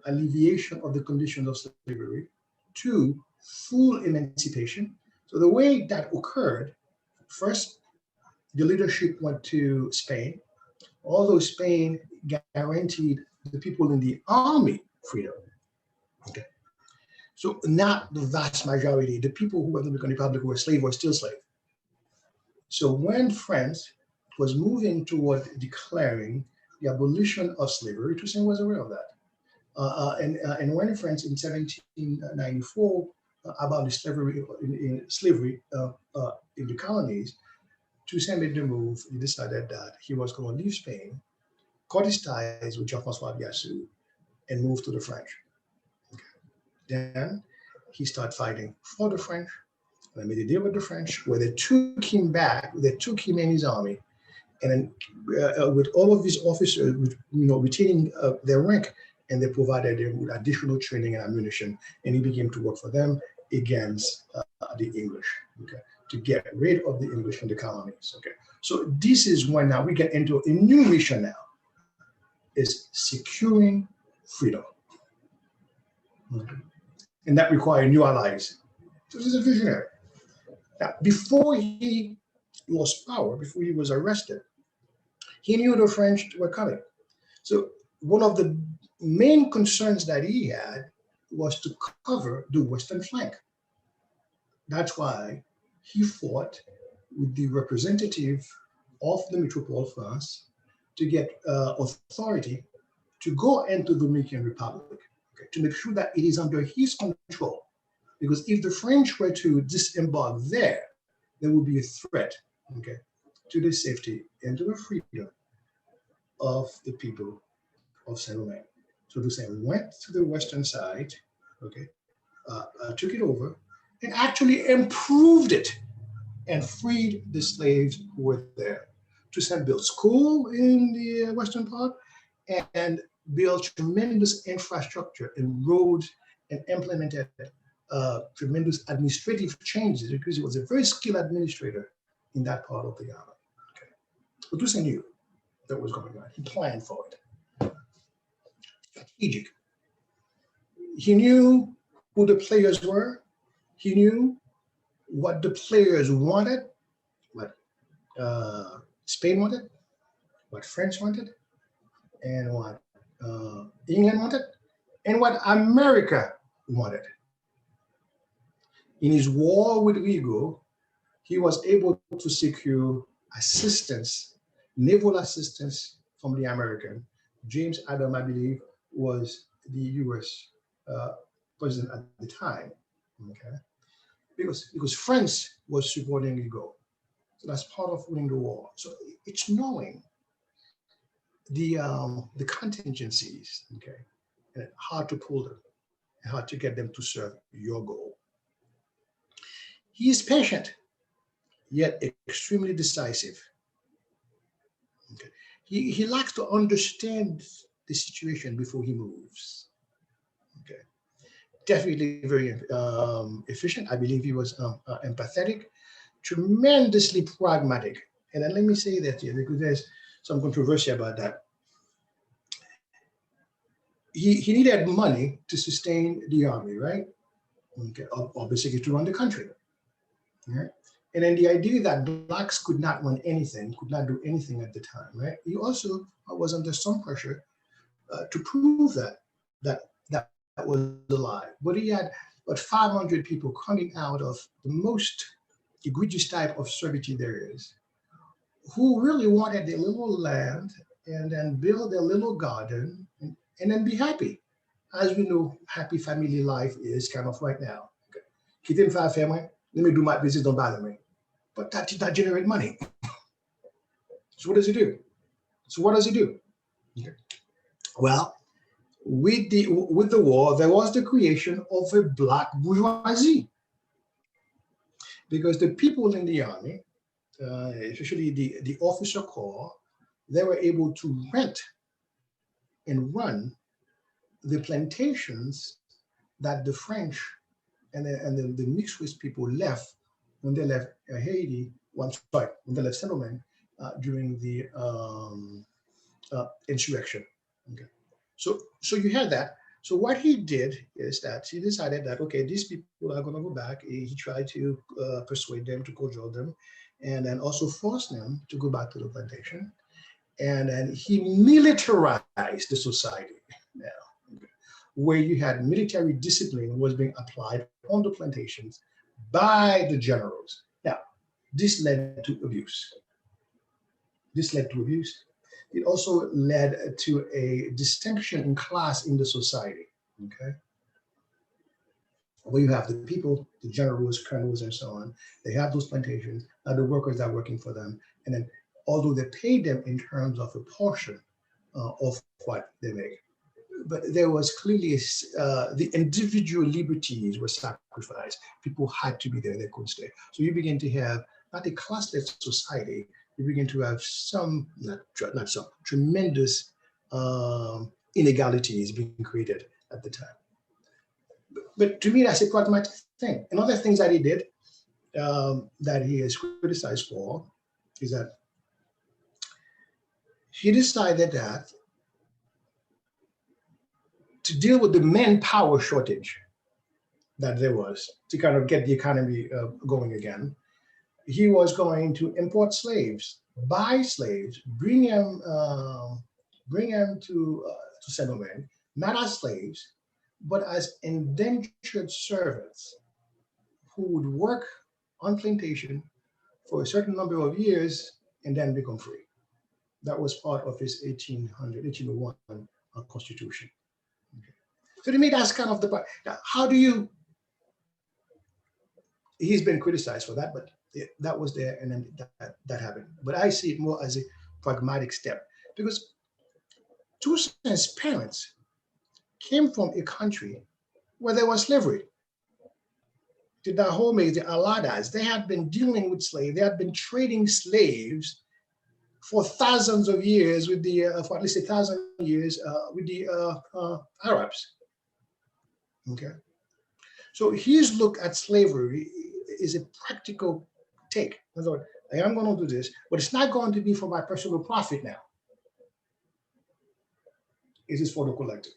alleviation of the conditions of slavery to full emancipation. So the way that occurred, first, the leadership went to Spain, although Spain guaranteed the people in the army freedom. Okay. So not the vast majority, the people who were in the Dominican Republic who were slaves were still slaves. So when France was moving toward declaring the abolition of slavery, Toussaint was aware of that. And when France in 1794 abolished slavery in the colonies, Toussaint made the move. He decided that he was going to leave Spain, cut his ties with Jean-François Biassou, and move to the French. Okay. Then he started fighting for the French. And made a deal with the French, where they took him back, they took him in his army, and then with all of his officers, retaining their rank, and they provided him with additional training and ammunition, and he began to work for them against the English, okay, to get rid of the English in the colonies. Okay, so this is when now we get into a new mission now, is securing freedom, okay. And that requires new allies. So this is a visionary. Now, before he lost power, before he was arrested, he knew the French were coming. So one of the main concerns that he had was to cover the western flank. That's why he fought with the representative of the Metropole France to get authority to go into the Dominican Republic, okay, to make sure that it is under his control. Because if the French were to disembark there would be a threat, okay, to the safety and to the freedom of the people of Saint-Domingue. So Toussaint went to the western side, okay, took it over, and actually improved it and freed the slaves who were there. Toussaint built school in the western part and built tremendous infrastructure and roads and implemented tremendous administrative changes because he was a very skilled administrator in that part of the Ghana. Okay. But Toussaint knew that was going on. He planned for it. Strategic. He knew who the players were. He knew what the players wanted, what Spain wanted, what France wanted, and what England wanted, and what America wanted. In his war with Rigo, he was able to secure assistance, naval assistance from the American. James Adams, I believe, was the US president at the time, okay? Because France was supporting Rigo. So that's part of winning the war. So it's knowing the contingencies, okay, and how to pull them, and how to get them to serve your goal. He is patient, yet extremely decisive. Okay. He likes to understand the situation before he moves. Okay. Definitely very efficient. I believe he was empathetic, tremendously pragmatic. And then let me say that here, because there's some controversy about that. He needed money to sustain the army, right? Okay. Or basically to run the country. Right? And then the idea that blacks could not run anything, could not do anything at the time, right? He also was under some pressure to prove that was a lie. But he had about 500 people coming out of the most egregious type of servitude there is, who really wanted their little land and then build their little garden and then be happy. As we know, happy family life is kind of right now. Keep in five family. Let me do my business, don't bother me. But that did not generate money. So what does he do? Okay. Well, with the war, there was the creation of a black bourgeoisie. Because the people in the army, especially the officer corps, they were able to rent and run the plantations that the French and the mixed race people left when they left Haiti, when they left Settlement during the insurrection. Okay. So you had that. So what he did is that he decided that, okay, these people are going to go back. He tried to persuade them, to cajole them, and then also force them to go back to the plantation. And then he militarized the society now, where you had military discipline was being applied on the plantations by the generals. Now, this led to abuse. It also led to a distinction in class in the society, okay? Where you have the people, the generals, colonels, and so on, they have those plantations, now the workers are working for them, and then although they pay them in terms of a portion of what they make, but there was clearly the individual liberties were sacrificed. People had to be there, they couldn't stay. So you begin to have not a classless society, you begin to have some, not some, tremendous inegalities being created at the time. But to me, that's a pragmatic thing. And other things that he did that he is criticized for is that he decided that to deal with the manpower shortage that there was to kind of get the economy going again, he was going to import slaves, buy slaves, bring them to settlement, not as slaves, but as indentured servants who would work on plantation for a certain number of years and then become free. That was part of his 1801 constitution. Okay. So to me, that's kind of the part. Now, how do you, he's been criticized for that, but that was there and then that happened. But I see it more as a pragmatic step because Toussaint's parents came from a country where there was slavery. The Dahomes, the Aladas, they had been dealing with slaves, they had been trading slaves for thousands of years with the, for at least 1,000 years with the Arabs. Okay. So his look at slavery is a practical take. In other words, I am going to do this, but it's not going to be for my personal profit now. It is for the collective.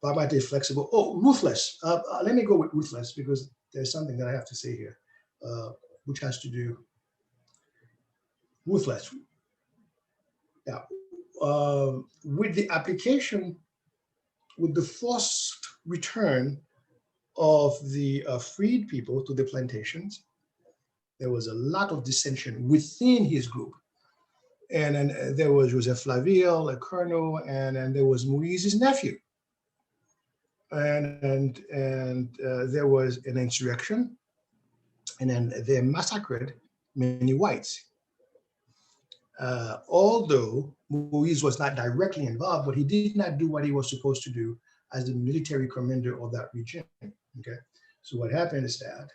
Why might they flexible? Oh, ruthless. Let me go with ruthless because there's something that I have to say here, which has to do ruthless. Now, with the application, with the forced return of the freed people to the plantations, there was a lot of dissension within his group. And then there was Joseph Flaville, a colonel, and then there was Moise's nephew. And there was an insurrection, and then they massacred many whites. Although Moise was not directly involved, but he did not do what he was supposed to do as the military commander of that region. Okay, so what happened is that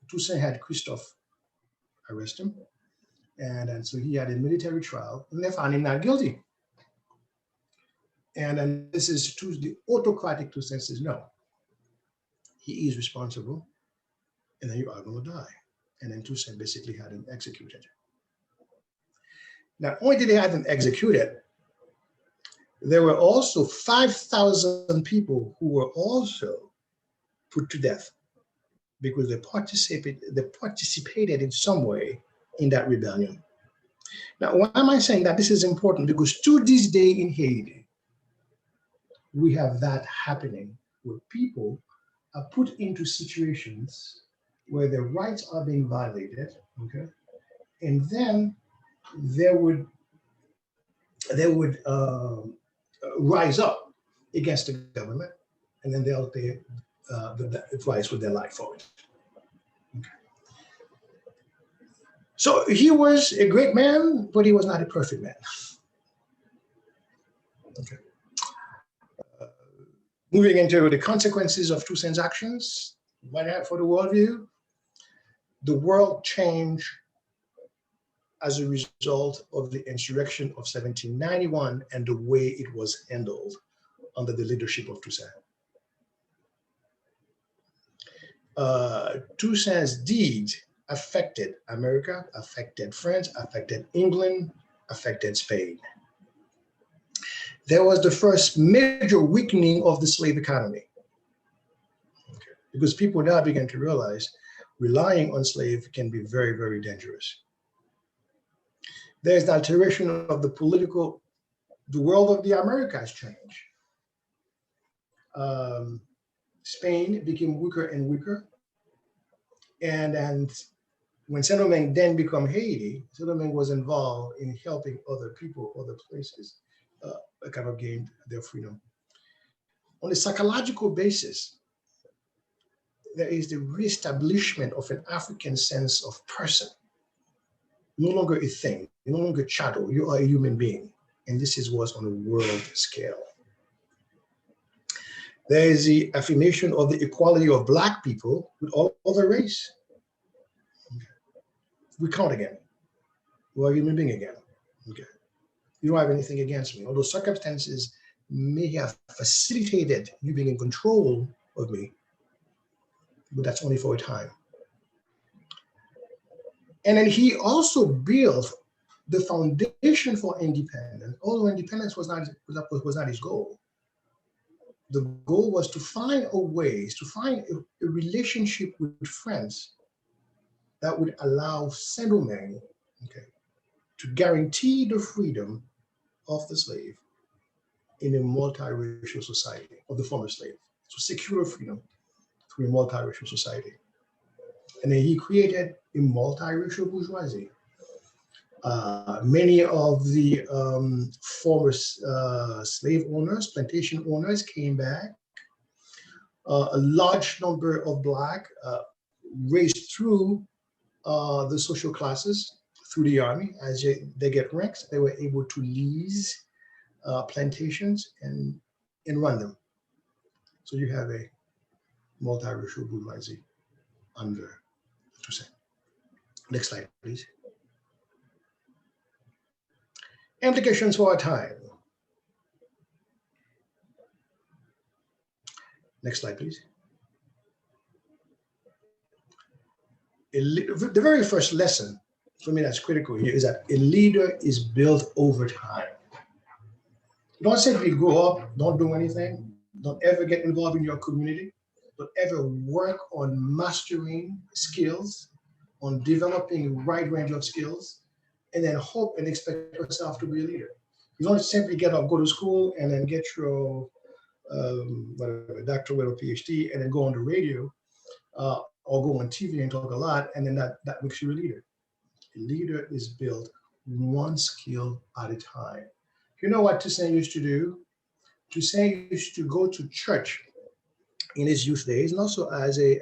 Toussaint had Christophe arrest him, and so he had a military trial, and they found him not guilty. And then this is the autocratic Toussaint says, no, he is responsible, and then you are going to die. And then Toussaint basically had him executed. Not only did they have him executed, there were also 5,000 people who were also put to death because they participated in some way in that rebellion. Now, why am I saying that? This is important because to this day in Haiti, we have that happening where people are put into situations where their rights are being violated, okay? And then they would rise up against the government, and then they'll pay the price with their life for it. Okay. So he was a great man, but he was not a perfect man. Okay. Moving into the consequences of Toussaint's actions, for the worldview, the world changed as a result of the insurrection of 1791 and the way it was handled under the leadership of Toussaint. Toussaint's deeds affected America, affected France, affected England, affected Spain. There was the first major weakening of the slave economy, okay, because people now began to realize relying on slaves can be very, very dangerous. There's the alteration of the world of the Americas changed. Spain became weaker and weaker. And when Saint-Domingue then became Haiti, Saint-Domingue was involved in helping other people, other places, kind of gained their freedom. On a psychological basis, there is the reestablishment of an African sense of person. No longer a thing, no longer chattel, you are a human being. And this was on a world scale. There is the affirmation of the equality of Black people with all other race. Okay. We count again. We are a human being again. Okay. You don't have anything against me, although circumstances may have facilitated you being in control of me, but that's only for a time. And then he also built the foundation for independence, although independence was not his goal. The goal was to find a relationship with France that would allow Saint-Domingue, okay, to guarantee the freedom of the slave in a multiracial society, of the former slave, to secure freedom through a multiracial society. And then he created a multiracial bourgeoisie. Many of the former slave owners, plantation owners came back. A large number of Black raised through the social classes, through the army. As they get ranks, they were able to lease plantations and run them. So you have a multiracial bourgeoisie under Toussaint. Next slide, please. Implications for our time. Next slide, please. The very first lesson for me that's critical here is that a leader is built over time. Don't simply grow up, don't do anything, don't ever get involved in your community, don't ever work on mastering skills, on developing a wide range of skills, and then hope and expect yourself to be a leader. You don't simply get up, go to school, and then get your whatever, doctorate or PhD, and then go on the radio or go on TV and talk a lot, and then that makes you a leader. A leader is built one skill at a time. You know what Toussaint used to do? Toussaint used to go to church in his youth days and also as a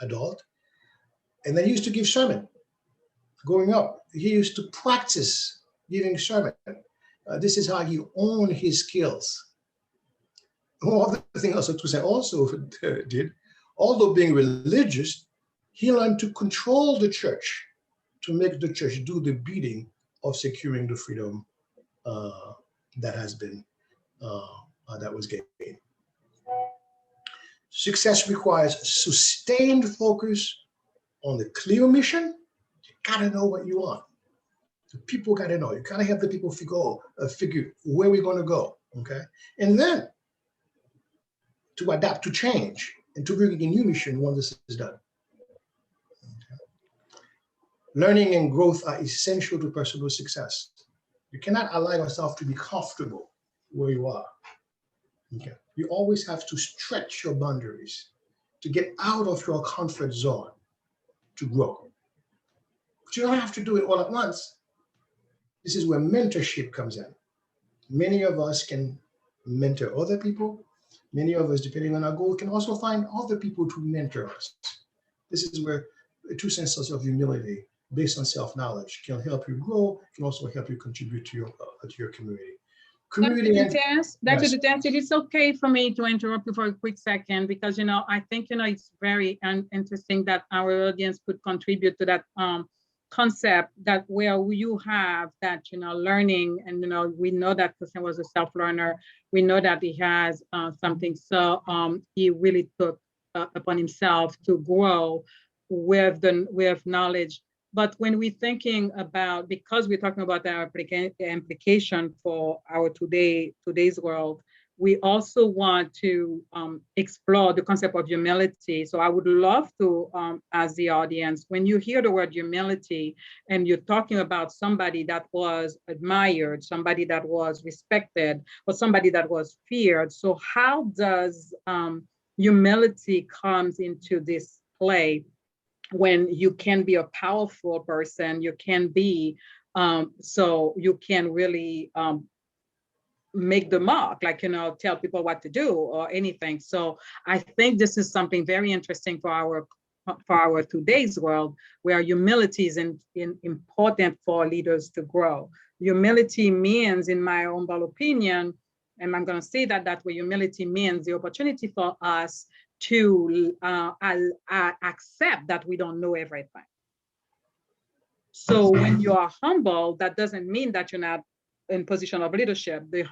adult, and then he used to give sermon. Growing up, he used to practice giving sermon. This is how he honed his skills. One of the things also Toussaint also did, although being religious, he learned to control the church, to make the church do the bidding of securing the freedom that has been, that was gained. Success requires sustained focus on the clear mission. You gotta know what you want. The people gotta know. You gotta have the people figure where we're gonna go, okay? And then to adapt to change and to bring a new mission when this is done. Okay. Learning and growth are essential to personal success. You cannot allow yourself to be comfortable where you are. Okay. You always have to stretch your boundaries to get out of your comfort zone to grow. But you don't have to do it all at once. This is where mentorship comes in. Many of us can mentor other people. Many of us, depending on our goal, can also find other people to mentor us. This is where a true sense of humility based on self-knowledge can help you grow, can also help you contribute to your community. Dr. Duterte, it is okay for me to interrupt you for a quick second, because, I think, it's very interesting that our audience could contribute to that concept that where you have that, learning, and, we know that Toussaint was a self-learner. We know that he has something. So he really took upon himself to grow with knowledge. But when we're thinking about, because we're talking about our implication for our today's world, we also want to explore the concept of humility. So I would love to ask the audience, when you hear the word humility and you're talking about somebody that was admired, somebody that was respected, or somebody that was feared, so how does humility comes into this play? When you can be a powerful person, you can be, so you can really make the mark, like, tell people what to do or anything. So I think this is something very interesting for our today's world, where humility is important for leaders to grow. Humility means, in my humble opinion, and I'm going to say that way, humility means the opportunity for us to accept that we don't know everything. So when you are humble, that doesn't mean that you're not in position of leadership. The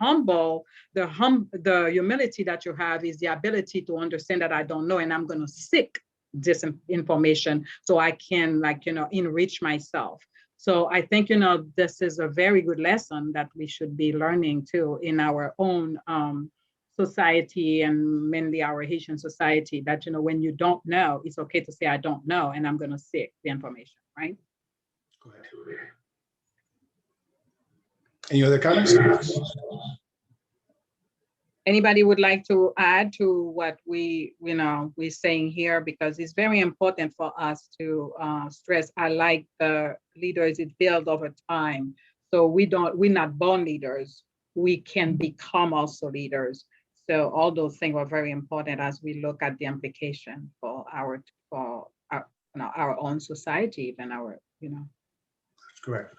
humility that you have is the ability to understand that I don't know, and I'm going to seek this information so I can, enrich myself. So I think, this is a very good lesson that we should be learning too in our own society, and mainly our Haitian society, that, when you don't know, it's okay to say, I don't know, and I'm going to seek the information, right? Go ahead. Any other comments? Anybody would like to add to what we're saying here, because it's very important for us to stress. I like the leaders is built over time. So we're not born leaders. We can become also leaders. So all those things are very important as we look at the implication for our own society, even our. That's correct.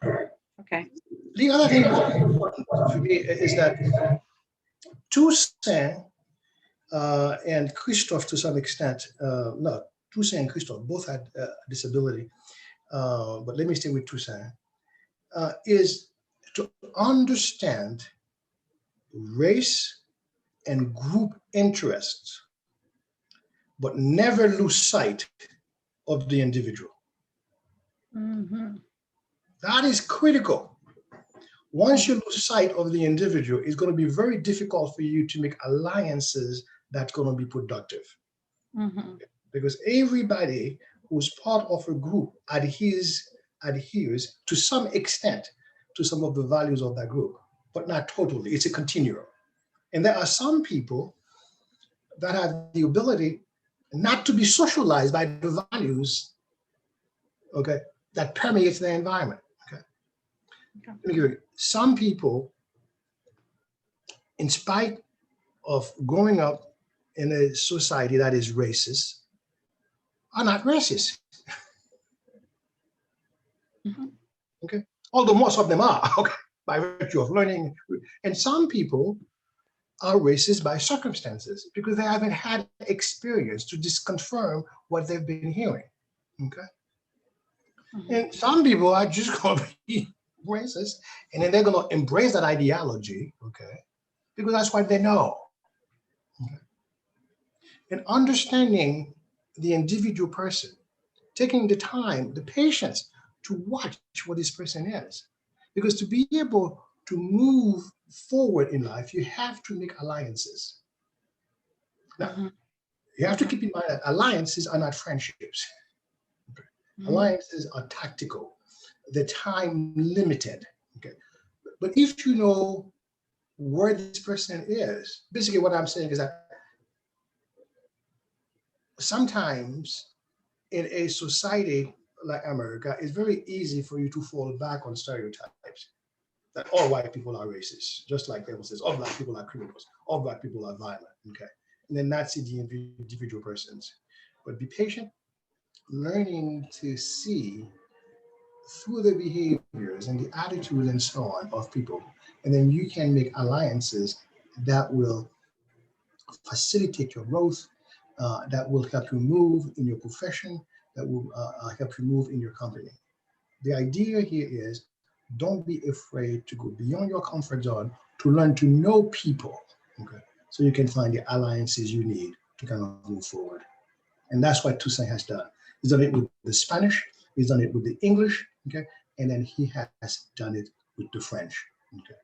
Okay. The other thing that's important for me is that Toussaint and Christophe, to some extent, Toussaint and Christophe both had a disability. but let me stay with Toussaint, is to understand race and group interests, but never lose sight of the individual. Mhm. That is critical. Once you lose sight of the individual, it's going to be very difficult for you to make alliances that's going to be productive. Mhm. Because everybody who's part of a group adheres to some extent to some of the values of that group, but not totally. It's a continuum. And there are some people that have the ability not to be socialized by the values, okay, that permeates their environment. Okay. Let me give you, some people, in spite of growing up in a society that is racist, are not racist. Mhm. Okay, although most of them are, okay, by virtue of learning. And some people are racist by circumstances because they haven't had experience to disconfirm what they've been hearing. Okay, Mhm. and some people are just going to be racist, and then they're going to embrace that ideology. Okay, because that's what they know. Okay? And understanding the individual person, taking the time, the patience to watch what this person is. Because to be able to move forward in life, you have to make alliances. Now, Mhm. you have to keep in mind that alliances are not friendships. Mhm. Alliances are tactical, they're time limited. Okay. But if you know where this person is, basically what I'm saying is that sometimes in a society like America, it's very easy for you to fall back on stereotypes that all white people are racist, just like everyone says, all black people are criminals, all black people are violent, okay? And then not see the individual persons. But be patient, learning to see through the behaviors and the attitudes and so on of people. And then you can make alliances that will facilitate your growth, that will help you move in your profession, that will help you move in your company. The idea here is don't be afraid to go beyond your comfort zone to learn to know people, okay? So you can find the alliances you need to kind of move forward. And that's what Toussaint has done. He's done it with the Spanish, he's done it with the English, okay? And then he has done it with the French, okay?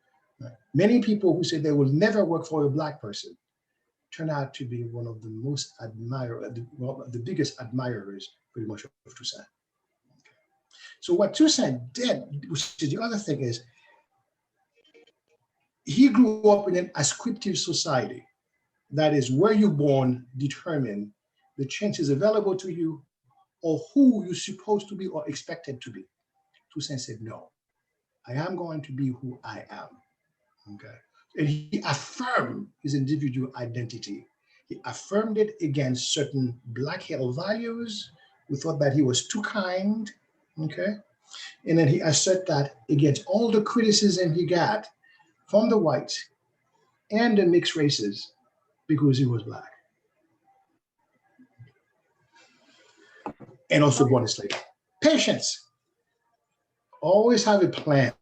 Right. Many people who say they will never work for a black person turn out to be one of the most the biggest admirers pretty much of Toussaint. So what Toussaint did, which is the other thing, is he grew up in an ascriptive society. That is where you're born determine the chances available to you or who you're supposed to be or expected to be. Toussaint said, no, I am going to be who I am. Okay. And he affirmed his individual identity. He affirmed it against certain black held values. We thought that he was too kind. Okay. And then he asserted that against all the criticism he got from the whites and the mixed races because he was black. And also born a slave. Patience. Always have a plan.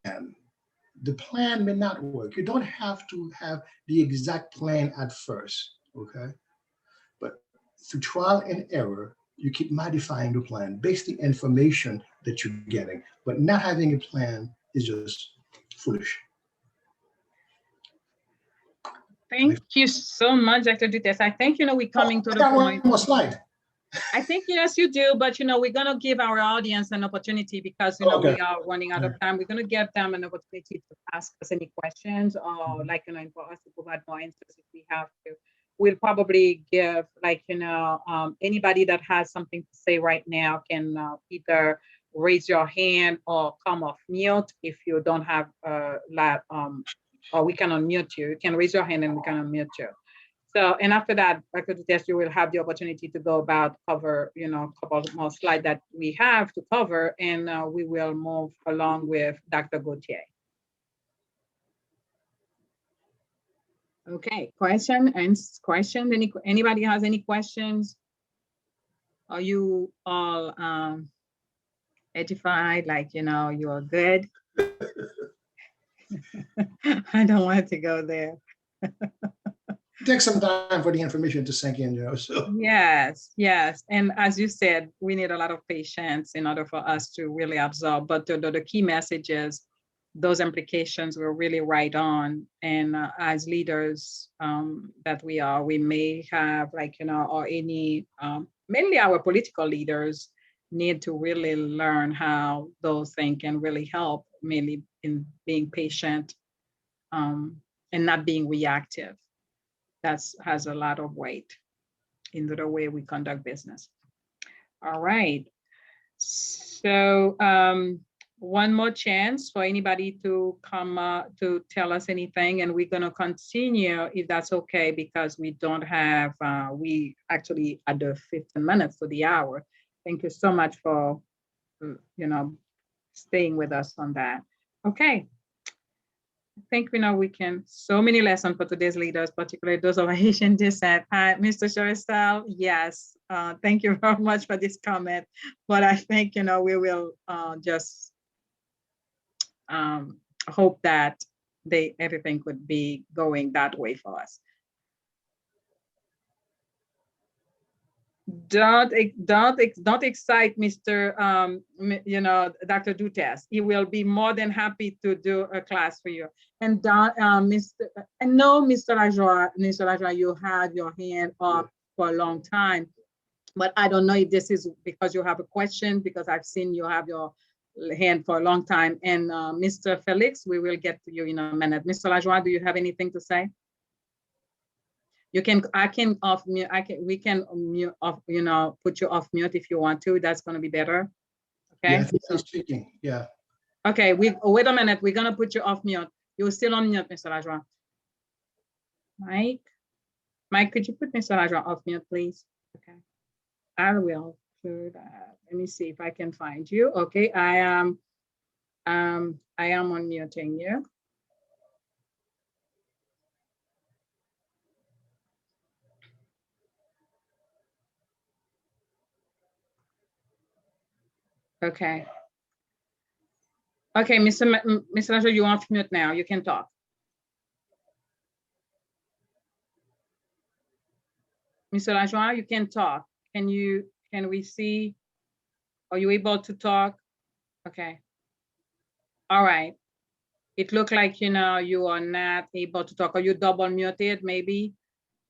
The plan may not work. You don't have to have the exact plan at first, okay? But through trial and error, you keep modifying the plan based on the information that you're getting. But not having a plan is just foolish. Thank you so much, Dr. Dutes. I think, we're coming to I the got point. one more slide. I think, yes, you do, but, we're going to give our audience an opportunity because, Okay. we are running out of time. We're going to give them an opportunity to ask us any questions or like, for us to provide more answers if we have to. We'll probably give anybody that has something to say right now can either raise your hand or come off mute if you don't have or we can unmute you. You can raise your hand and we can unmute you. So, and after that, Dr. Dutes, you will have the opportunity to go about cover, a couple more slides that we have to cover, and we will move along with Dr. Gauthier. Okay, question. Anybody has any questions? Are you all edified, like, you know, you're good. I don't want to go there. It takes some time for the information to sink in, you know. So Yes, yes. And as you said, we need a lot of patience in order for us to really absorb. But the key message is those implications were really right on. And as leaders that we are, we may have, like, you know, or any, mainly our political leaders need to really learn how those things can really help, mainly in being patient and not being reactive. That's has a lot of weight into the way we conduct business. All right. So one more chance for anybody to come to tell us anything, and we're going to continue if that's okay, because we don't have, we actually at the 15 minutes to the hour. Thank you so much for, you know, staying with us on that. Okay. I think we know we can, so many lessons for today's leaders, particularly those of Haitian descent. Hi, Mr. Choristal, yes, thank you very much for this comment. But I think, you know, we will just hope that everything could be going that way for us. Don't excite Mr. You know, Dr. Dutes. He will be more than happy to do a class for you. And Mr. I know Mr. Lajoie, you had your hand up for a long time, but I don't know if this is because you have a question, because I've seen you have your hand for a long time. And Mr. Felix, we will get to you in a minute. Mr. Lajoie, do you have anything to say? You can, I can off mute, we can mute off, you know, put you off mute if you want to. That's going to be better. Okay. yeah, I think he's speaking. Yeah. Okay. Wait a minute. We're going to put you off mute. You're still on mute, Mr. Lajoie. Mike, could you put Mr. Lajoie off mute, please? Okay. I will do that. Let me see if I can find you. Okay. I am unmuting you. Okay. Okay, Mr. Lajoie, you're off mute now. You can talk. Mr. Lajoie, you can talk. Can we see? Are you able to talk? Okay. All right. It looked like, you know, you are not able to talk. Are you double muted maybe?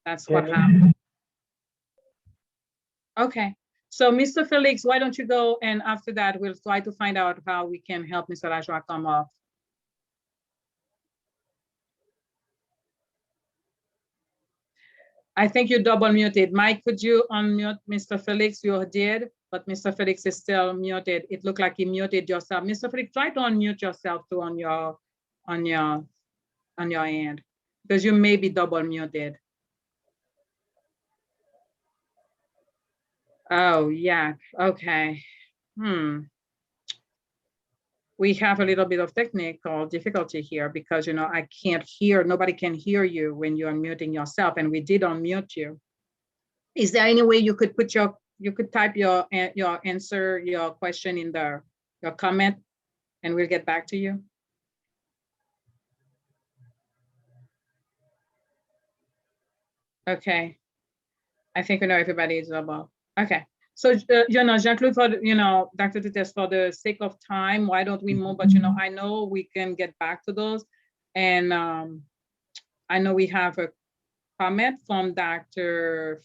That's what happened. Okay. So Mr. Felix, why don't you go, and after that, we'll try to find out how we can help Mr. Lajoie come off. I think you double muted. Mike, could you unmute Mr. Felix? You did, but Mr. Felix is still muted. It looked like he muted yourself. Mr. Felix, try to unmute yourself too on your end, because you may be double muted. Oh, yeah, okay. We have a little bit of technical difficulty here because, you know, I can't hear, nobody can hear you when you're unmuting yourself, and we did unmute you. Is there any way you could put you could type your answer, your question in your comment, and we'll get back to you? Okay. I think we know everybody is about. Okay. So, you know, Jean-Claude, for, you know, Dr. Dutes, for the sake of time, why don't we move? But, you know, I know we can get back to those. And I know we have a comment from Dr.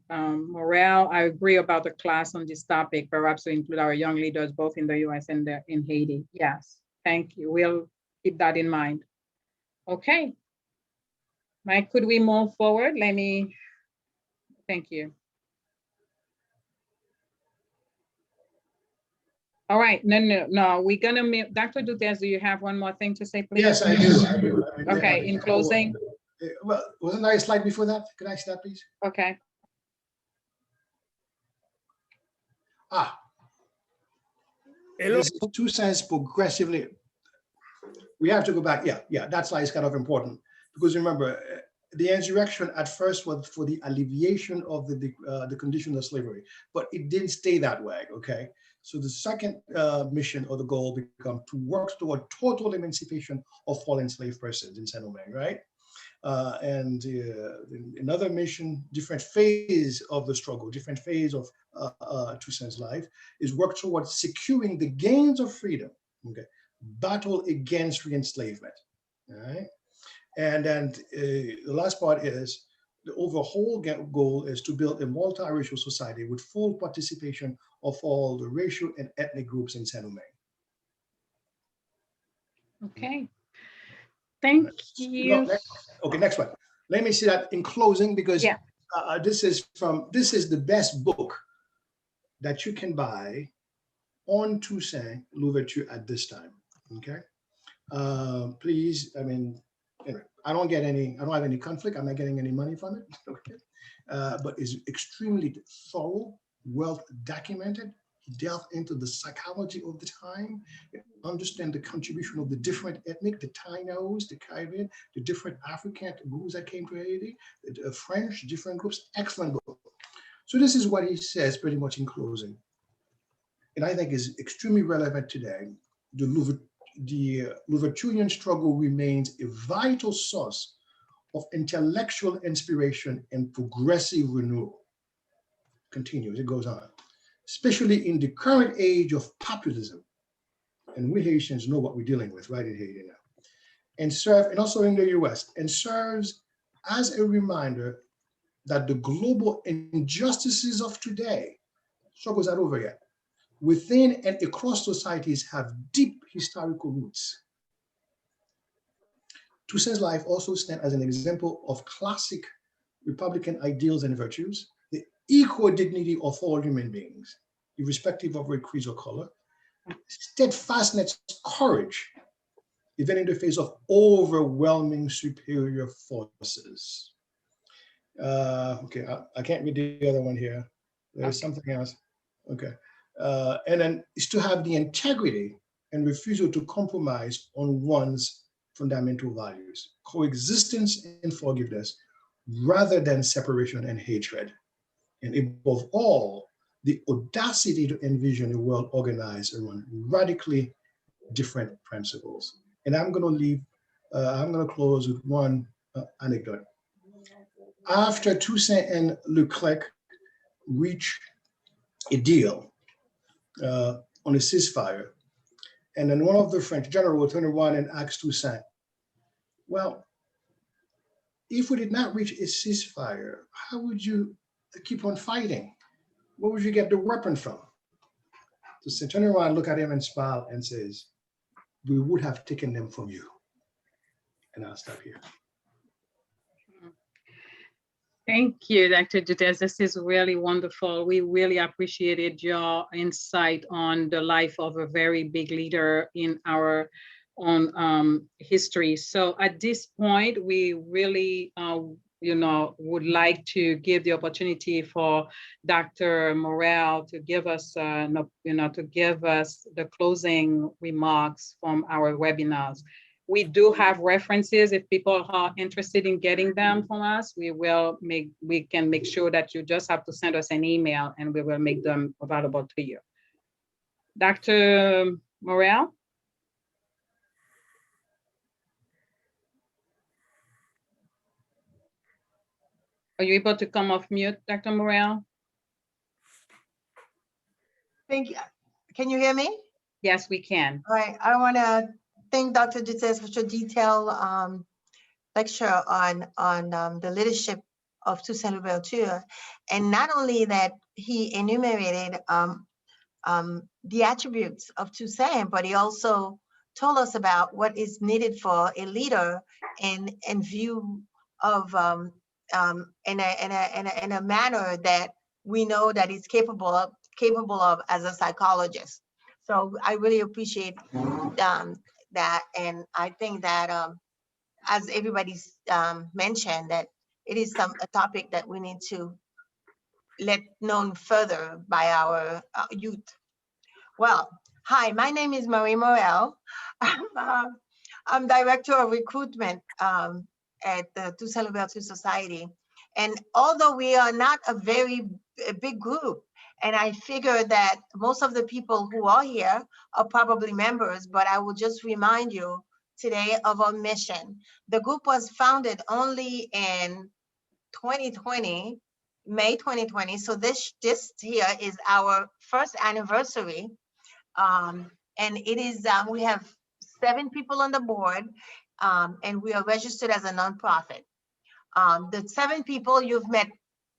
Morel. I agree about the class on this topic, perhaps to include our young leaders, both in the US and in Haiti. Yes, thank you. We'll keep that in mind. Okay. Mike, could we move forward? Thank you. All right, no, we're gonna meet. Dr. Dutes, do you have one more thing to say, please? Yes, I do. Okay, in closing. Well, wasn't there a slide before that? Can I see that, please? Okay. This is Toussaint's progressively. We have to go back. Yeah, that slide is kind of important because remember, the insurrection at first was for the alleviation of the condition of slavery, but it didn't stay that way, okay? So the second mission or the goal become to work toward total emancipation of all enslaved persons in Saint-Domingue, right? And another mission, different phase of the struggle, different phase of Toussaint's life, is work towards securing the gains of freedom, okay? Battle against re-enslavement, all right? And then the last part is the overall goal is to build a multiracial society with full participation of all the racial and ethnic groups in Saint-Domingue. Okay. Thank you. Okay, next one. Let me see that in closing, because Yeah. this is the best book that you can buy on Toussaint L'Ouverture at this time. Okay, please. I mean, anyway, I don't have any conflict. I'm not getting any money from it. Okay, but it's extremely thorough, well documented. He delved into the psychology of the time, understand the contribution of the different ethnic, the Tainos, the Caribbean, the different African groups that came to Haiti, the French, different groups. Excellent book. So this is what he says pretty much in closing, and I think is extremely relevant today. The Louverturian struggle remains a vital source of intellectual inspiration and progressive renewal. Continues, it goes on. Especially in the current age of populism. And we Haitians know what we're dealing with right in Haiti now. And also in the US, and serves as a reminder that the global injustices of today, struggle's not over yet, within and across societies have deep historical roots. Toussaint's life also stands as an example of classic Republican ideals and virtues, the equal dignity of all human beings, irrespective of race, creed, or color, steadfastness, courage, even in the face of overwhelming superior forces. Okay, I can't read the other one here. There's something else. Okay. And then is to have the integrity and refusal to compromise on one's fundamental values, coexistence and forgiveness, rather than separation and hatred. And above all, the audacity to envision a world organized around radically different principles. And I'm going to close with one anecdote. After Toussaint and Leclerc reached a deal on a ceasefire, and then one of the French generals turned around and asked Toussaint, well, if we did not reach a ceasefire, how would you keep on fighting? Where would you get the weapon from? Toussaint turned around, look at him and smile and says, we would have taken them from you. And I'll stop here. Thank you, Dr. Duterte. This is really wonderful. We really appreciated your insight on the life of a very big leader in our own history. So at this point, we really, would like to give the opportunity for Dr. Morel to give us, to give us the closing remarks from our webinars. We do have references. If people are interested in getting them from us, we can make sure that you just have to send us an email and we will make them available to you. Dr. Morel? Are you able to come off mute, Dr. Morel? Thank you. Can you hear me? Yes, we can. All right. I want to thank Dr. Duterte for such a detailed lecture on the leadership of Toussaint L'Ouverture. And not only that, he enumerated the attributes of Toussaint, but he also told us about what is needed for a leader in view of in a manner that we know that he's capable of as a psychologist. So I really appreciate that, and I think that as everybody's mentioned, that it is a topic that we need to let known further by our youth. Well, hi, my name is Marie Morel. I'm Director of Recruitment at the Toussaint L'Ouverture Society. And although we are not a very big group, and I figure that most of the people who are here are probably members, but I will just remind you today of our mission. The group was founded only in 2020, May 2020. So this here is our first anniversary. And it is, we have 7 people on the board, and we are registered as a nonprofit. The 7 people, you've met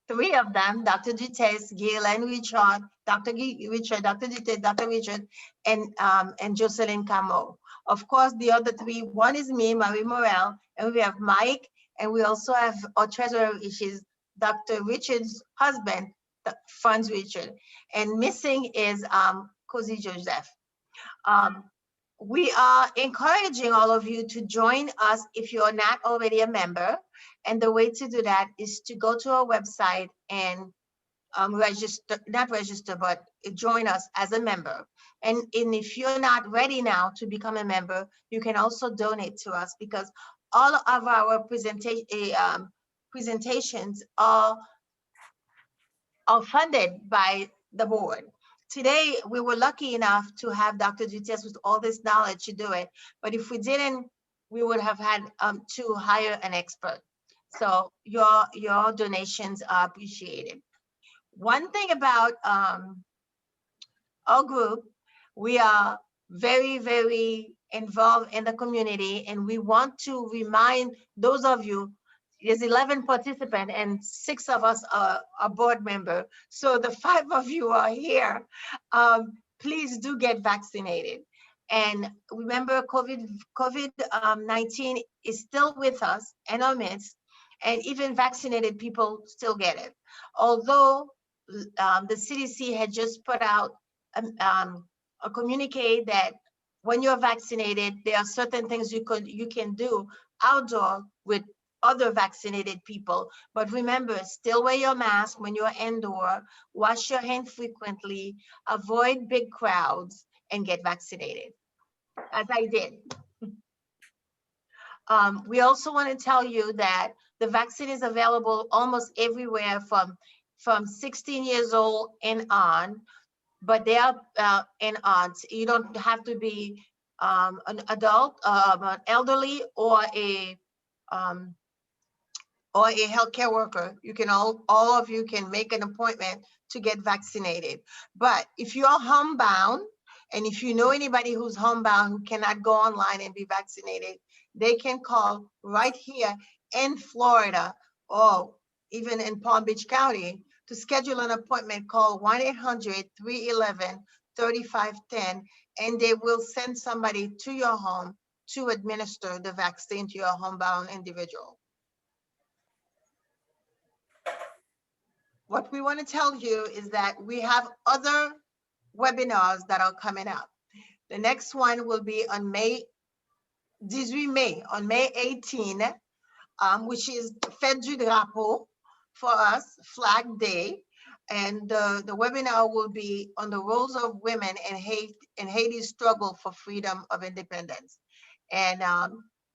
3 of them, Dr. Duterte, Guylaine Richard, Dr. Richard, Dr. Duterte, Dr. Richard, and Jocelyn Camo. Of course, the other 3, one is me, Marie Morel, and we have Mike, and we also have our treasurer, which is Dr. Richard's husband, Franz Richard, and missing is Cozy Joseph. We are encouraging all of you to join us if you're not already a member. And the way to do that is to go to our website and but join us as a member. And if you're not ready now to become a member, you can also donate to us, because all of our presentations are funded by the board. Today, we were lucky enough to have Dr. Duterte with all this knowledge to do it. But if we didn't, we would have had to hire an expert. So your donations are appreciated. One thing about our group, we are very, very involved in the community, and we want to remind those of you, there's 11 participants and 6 of us are board member. So the 5 of you are here. Please do get vaccinated. And remember, COVID-19 is still with us in our midst, and even vaccinated people still get it. Although the CDC had just put out a communique that when you're vaccinated, there are certain things you can do outdoor with other vaccinated people. But remember, still wear your mask when you're indoor, wash your hands frequently, avoid big crowds, and get vaccinated, as I did. We also want to tell you that the vaccine is available almost everywhere from 16 years old and on, but they are and on. You don't have to be an adult, an elderly, or a healthcare worker. You can all of you can make an appointment to get vaccinated. But if you are homebound, and if you know anybody who's homebound who cannot go online and be vaccinated, they can call right here in Florida, or even in Palm Beach County, to schedule an appointment. Call 1-800-311-3510, and they will send somebody to your home to administer the vaccine to your homebound individual. What we want to tell you is that we have other webinars that are coming up. The next one will be on May 18, on May 18, which is Fête du Drapeau for us, Flag Day. And the webinar will be on the roles of women in Haiti's struggle for freedom of independence. And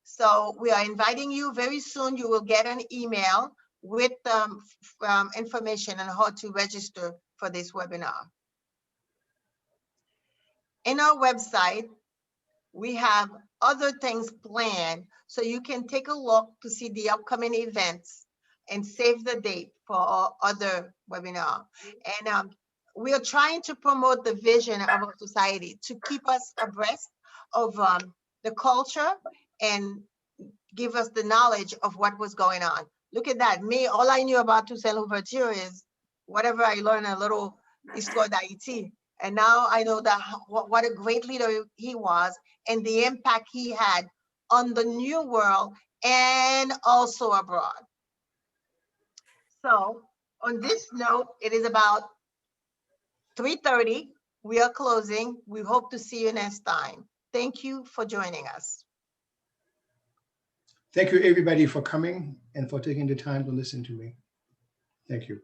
so we are inviting you. Very soon you will get an email with information on how to register for this webinar. In our website, we have other things planned, so you can take a look to see the upcoming events and save the date for our other webinar. And we are trying to promote the vision of our society to keep us abreast of the culture and give us the knowledge of what was going on. Look at that. Me, all I knew about Toussaint L'Ouverture is whatever I learned, a little Histoire d'Haïti. And now I know that what a great leader he was, and the impact he had on the new world and also abroad. So on this note, it is about 3:30. We are closing. We hope to see you next time. Thank you for joining us. Thank you, everybody, for coming and for taking the time to listen to me. Thank you.